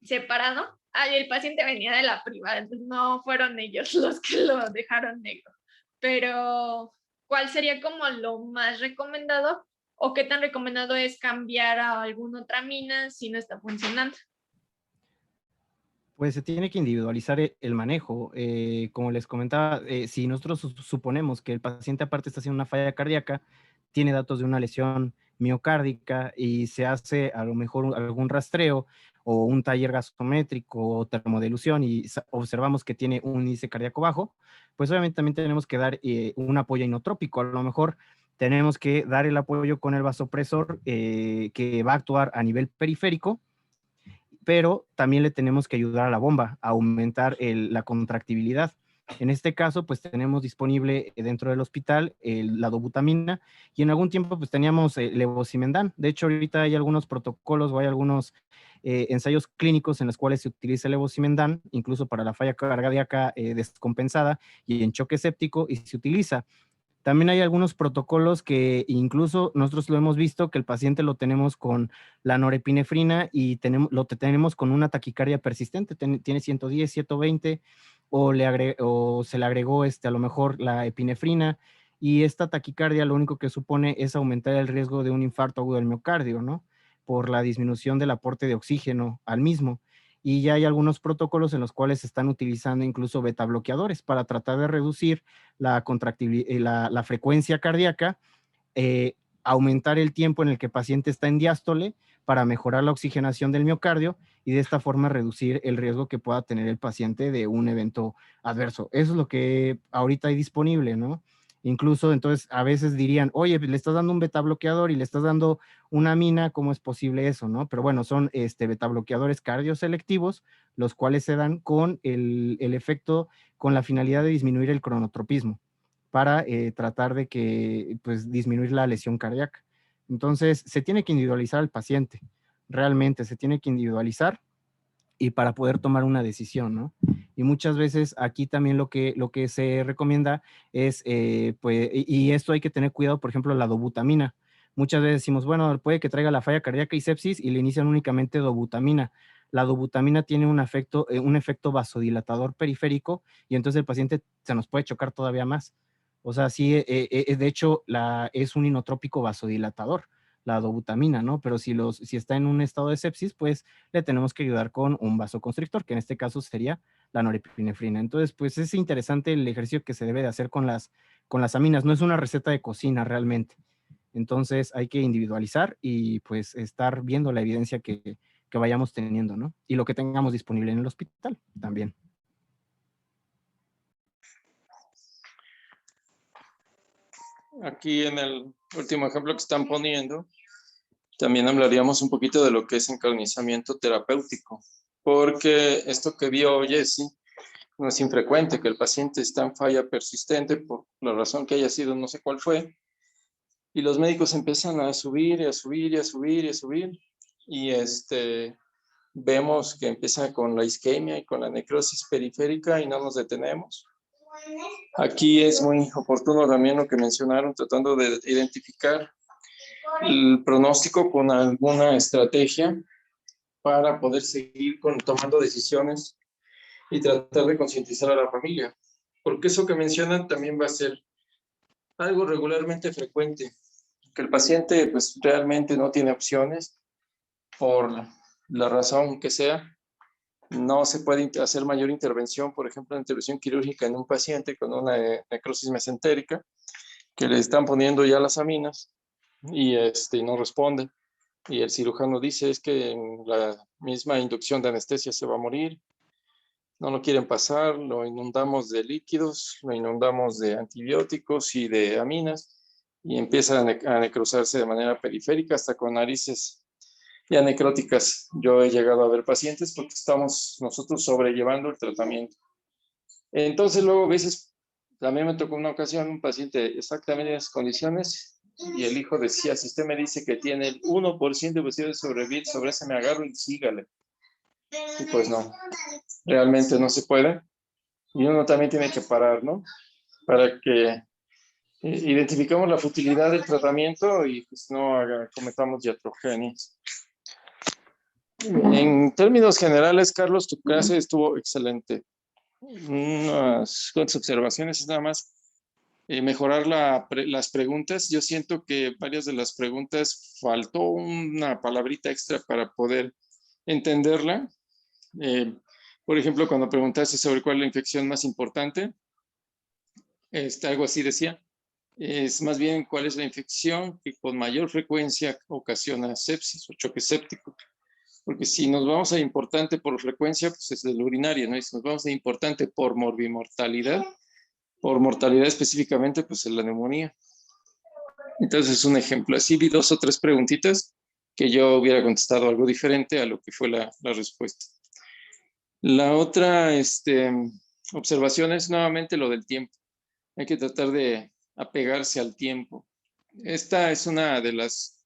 separado. El paciente venía de la privada, entonces no fueron ellos los que lo dejaron negro. Pero, ¿cuál sería como lo más recomendado? ¿O qué tan recomendado es cambiar a alguna otra amina si no está funcionando? Pues se tiene que individualizar el manejo. Como les comentaba, si nosotros suponemos que el paciente aparte está haciendo una falla cardíaca, tiene datos de una lesión miocárdica y se hace a lo mejor algún rastreo o un taller gasométrico o termodilución y observamos que tiene un índice cardíaco bajo, pues obviamente también tenemos que dar un apoyo inotrópico. A lo mejor tenemos que dar el apoyo con el vasopresor que va a actuar a nivel periférico pero también le tenemos que ayudar a la bomba a aumentar la contractibilidad. En este caso, pues tenemos disponible dentro del hospital la dobutamina y en algún tiempo pues teníamos levosimendan. De hecho, ahorita hay algunos protocolos o hay algunos ensayos clínicos en los cuales se utiliza el levosimendan, incluso para la falla cardíaca descompensada y en choque séptico, y se utiliza. También hay algunos protocolos que incluso nosotros lo hemos visto, que el paciente lo tenemos con la norepinefrina y lo tenemos con una taquicardia persistente, tiene 110, 120, o se le agregó a lo mejor la epinefrina, y esta taquicardia lo único que supone es aumentar el riesgo de un infarto agudo del miocardio, ¿no? Por la disminución del aporte de oxígeno al mismo. Y ya hay algunos protocolos en los cuales se están utilizando incluso beta bloqueadores para tratar de reducir la contractibilidad, la frecuencia cardíaca, aumentar el tiempo en el que el paciente está en diástole para mejorar la oxigenación del miocardio y de esta forma reducir el riesgo que pueda tener el paciente de un evento adverso. Eso es lo que ahorita hay disponible, ¿no? Incluso entonces a veces dirían, oye, le estás dando un beta bloqueador y le estás dando una amina, ¿cómo es posible eso, no? Pero bueno, son beta bloqueadores cardioselectivos, los cuales se dan con el efecto, con la finalidad de disminuir el cronotropismo para tratar de que, pues, disminuir la lesión cardíaca. Entonces, se tiene que individualizar al paciente, realmente se tiene que individualizar y para poder tomar una decisión, ¿no? Y muchas veces aquí también lo que se recomienda es, pues, y esto hay que tener cuidado, por ejemplo, la dobutamina. Muchas veces decimos, bueno, puede que traiga la falla cardíaca y sepsis y le inician únicamente dobutamina. La dobutamina tiene un efecto vasodilatador periférico y entonces el paciente se nos puede chocar todavía más. O sea, sí, de hecho, es un inotrópico vasodilatador, la dobutamina, ¿no? Pero si está en un estado de sepsis, pues le tenemos que ayudar con un vasoconstrictor, que en este caso sería la norepinefrina. Entonces, pues es interesante el ejercicio que se debe de hacer con las aminas. No es una receta de cocina realmente. Entonces hay que individualizar y pues estar viendo la evidencia que vayamos teniendo, ¿no? Y lo que tengamos disponible en el hospital también. Aquí en el último ejemplo que están poniendo, también hablaríamos un poquito de lo que es encarnizamiento terapéutico, porque esto que vio Jesse no es infrecuente, que el paciente está en falla persistente por la razón que haya sido, no sé cuál fue, y los médicos empiezan a subir y a subir y a subir y a subir, y vemos que empieza con la isquemia y con la necrosis periférica y no nos detenemos. Aquí es muy oportuno también lo que mencionaron, tratando de identificar el pronóstico con alguna estrategia para poder seguir tomando decisiones y tratar de concientizar a la familia. Porque eso que mencionan también va a ser algo regularmente frecuente, que el paciente pues realmente no tiene opciones por la razón que sea. No se puede hacer mayor intervención, por ejemplo, intervención quirúrgica en un paciente con una necrosis mesentérica, que le están poniendo ya las aminas y no responde. Y el cirujano dice es que en la misma inducción de anestesia se va a morir. No lo quieren pasar, lo inundamos de líquidos, lo inundamos de antibióticos y de aminas y empieza a necrosarse de manera periférica hasta con narices ya necróticas. Yo he llegado a ver pacientes porque estamos nosotros sobrellevando el tratamiento. Entonces luego a veces, también me tocó una ocasión un paciente exactamente en esas condiciones y el hijo decía, si usted me dice que tiene el 1% de posibilidad de sobrevivir, sobre ese me agarro y sígale. Y pues no, realmente no se puede. Y uno también tiene que parar, ¿no? Para que identifiquemos la futilidad del tratamiento y pues no cometamos iatrogenias. En términos generales, Carlos, tu clase estuvo excelente. Unas cuantas observaciones es nada más mejorar las preguntas. Yo siento que varias de las preguntas faltó una palabrita extra para poder entenderla. Por ejemplo, cuando preguntaste sobre cuál es la infección más importante, algo así decía, es más bien cuál es la infección que con mayor frecuencia ocasiona sepsis o choque séptico. Porque si nos vamos a importante por frecuencia, pues es el urinario, ¿no? Y si nos vamos a importante por morbimortalidad, por mortalidad específicamente, pues es la neumonía. Entonces, un ejemplo. Así vi 2 o 3 preguntitas que yo hubiera contestado algo diferente a lo que fue la respuesta. La otra observación es nuevamente lo del tiempo. Hay que tratar de apegarse al tiempo. Esta es una de las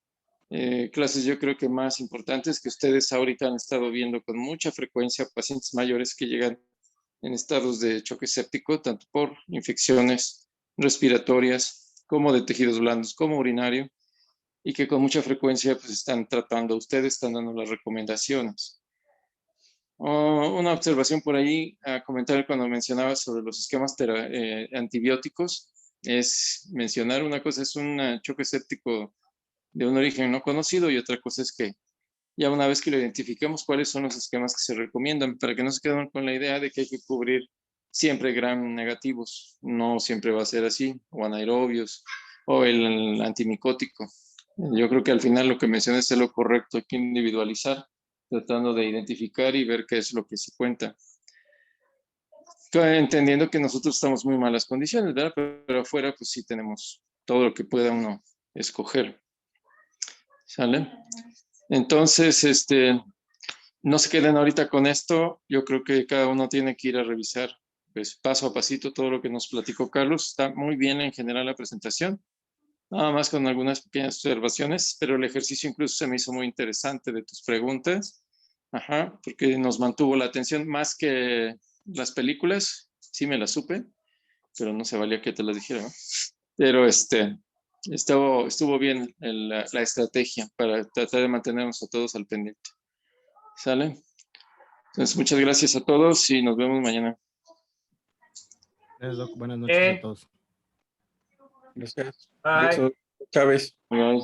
clases yo creo que más importantes que ustedes ahorita han estado viendo con mucha frecuencia, pacientes mayores que llegan en estados de choque séptico, tanto por infecciones respiratorias como de tejidos blandos, como urinario, y que con mucha frecuencia pues están tratando, ustedes están dando las recomendaciones. Una observación por ahí a comentar cuando mencionaba sobre los esquemas antibióticos, es mencionar una cosa, es un choque séptico de un origen no conocido, y otra cosa es que ya una vez que lo identifiquemos, cuáles son los esquemas que se recomiendan, para que no se queden con la idea de que hay que cubrir siempre gram negativos. No siempre va a ser así, o anaerobios, o el antimicótico. Yo creo que al final lo que mencioné es lo correcto, hay que individualizar, tratando de identificar y ver qué es lo que se cuenta. Entendiendo que nosotros estamos muy malas condiciones, ¿verdad? Pero afuera pues sí tenemos todo lo que pueda uno escoger. ¿Sale? Entonces, no se queden ahorita con esto. Yo creo que cada uno tiene que ir a revisar pues, paso a pasito todo lo que nos platicó Carlos. Está muy bien en general la presentación, nada más con algunas pequeñas observaciones, pero el ejercicio incluso se me hizo muy interesante de tus preguntas. Ajá, porque nos mantuvo la atención más que las películas. Sí me las supe, pero no se valía que te las dijera, ¿no? Pero estuvo bien la estrategia para tratar de mantenernos a todos al pendiente. ¿Sale? Entonces, muchas gracias a todos y nos vemos mañana. Gracias, Doc. Buenas noches a todos. Gracias. Bye. Chávez. Bye.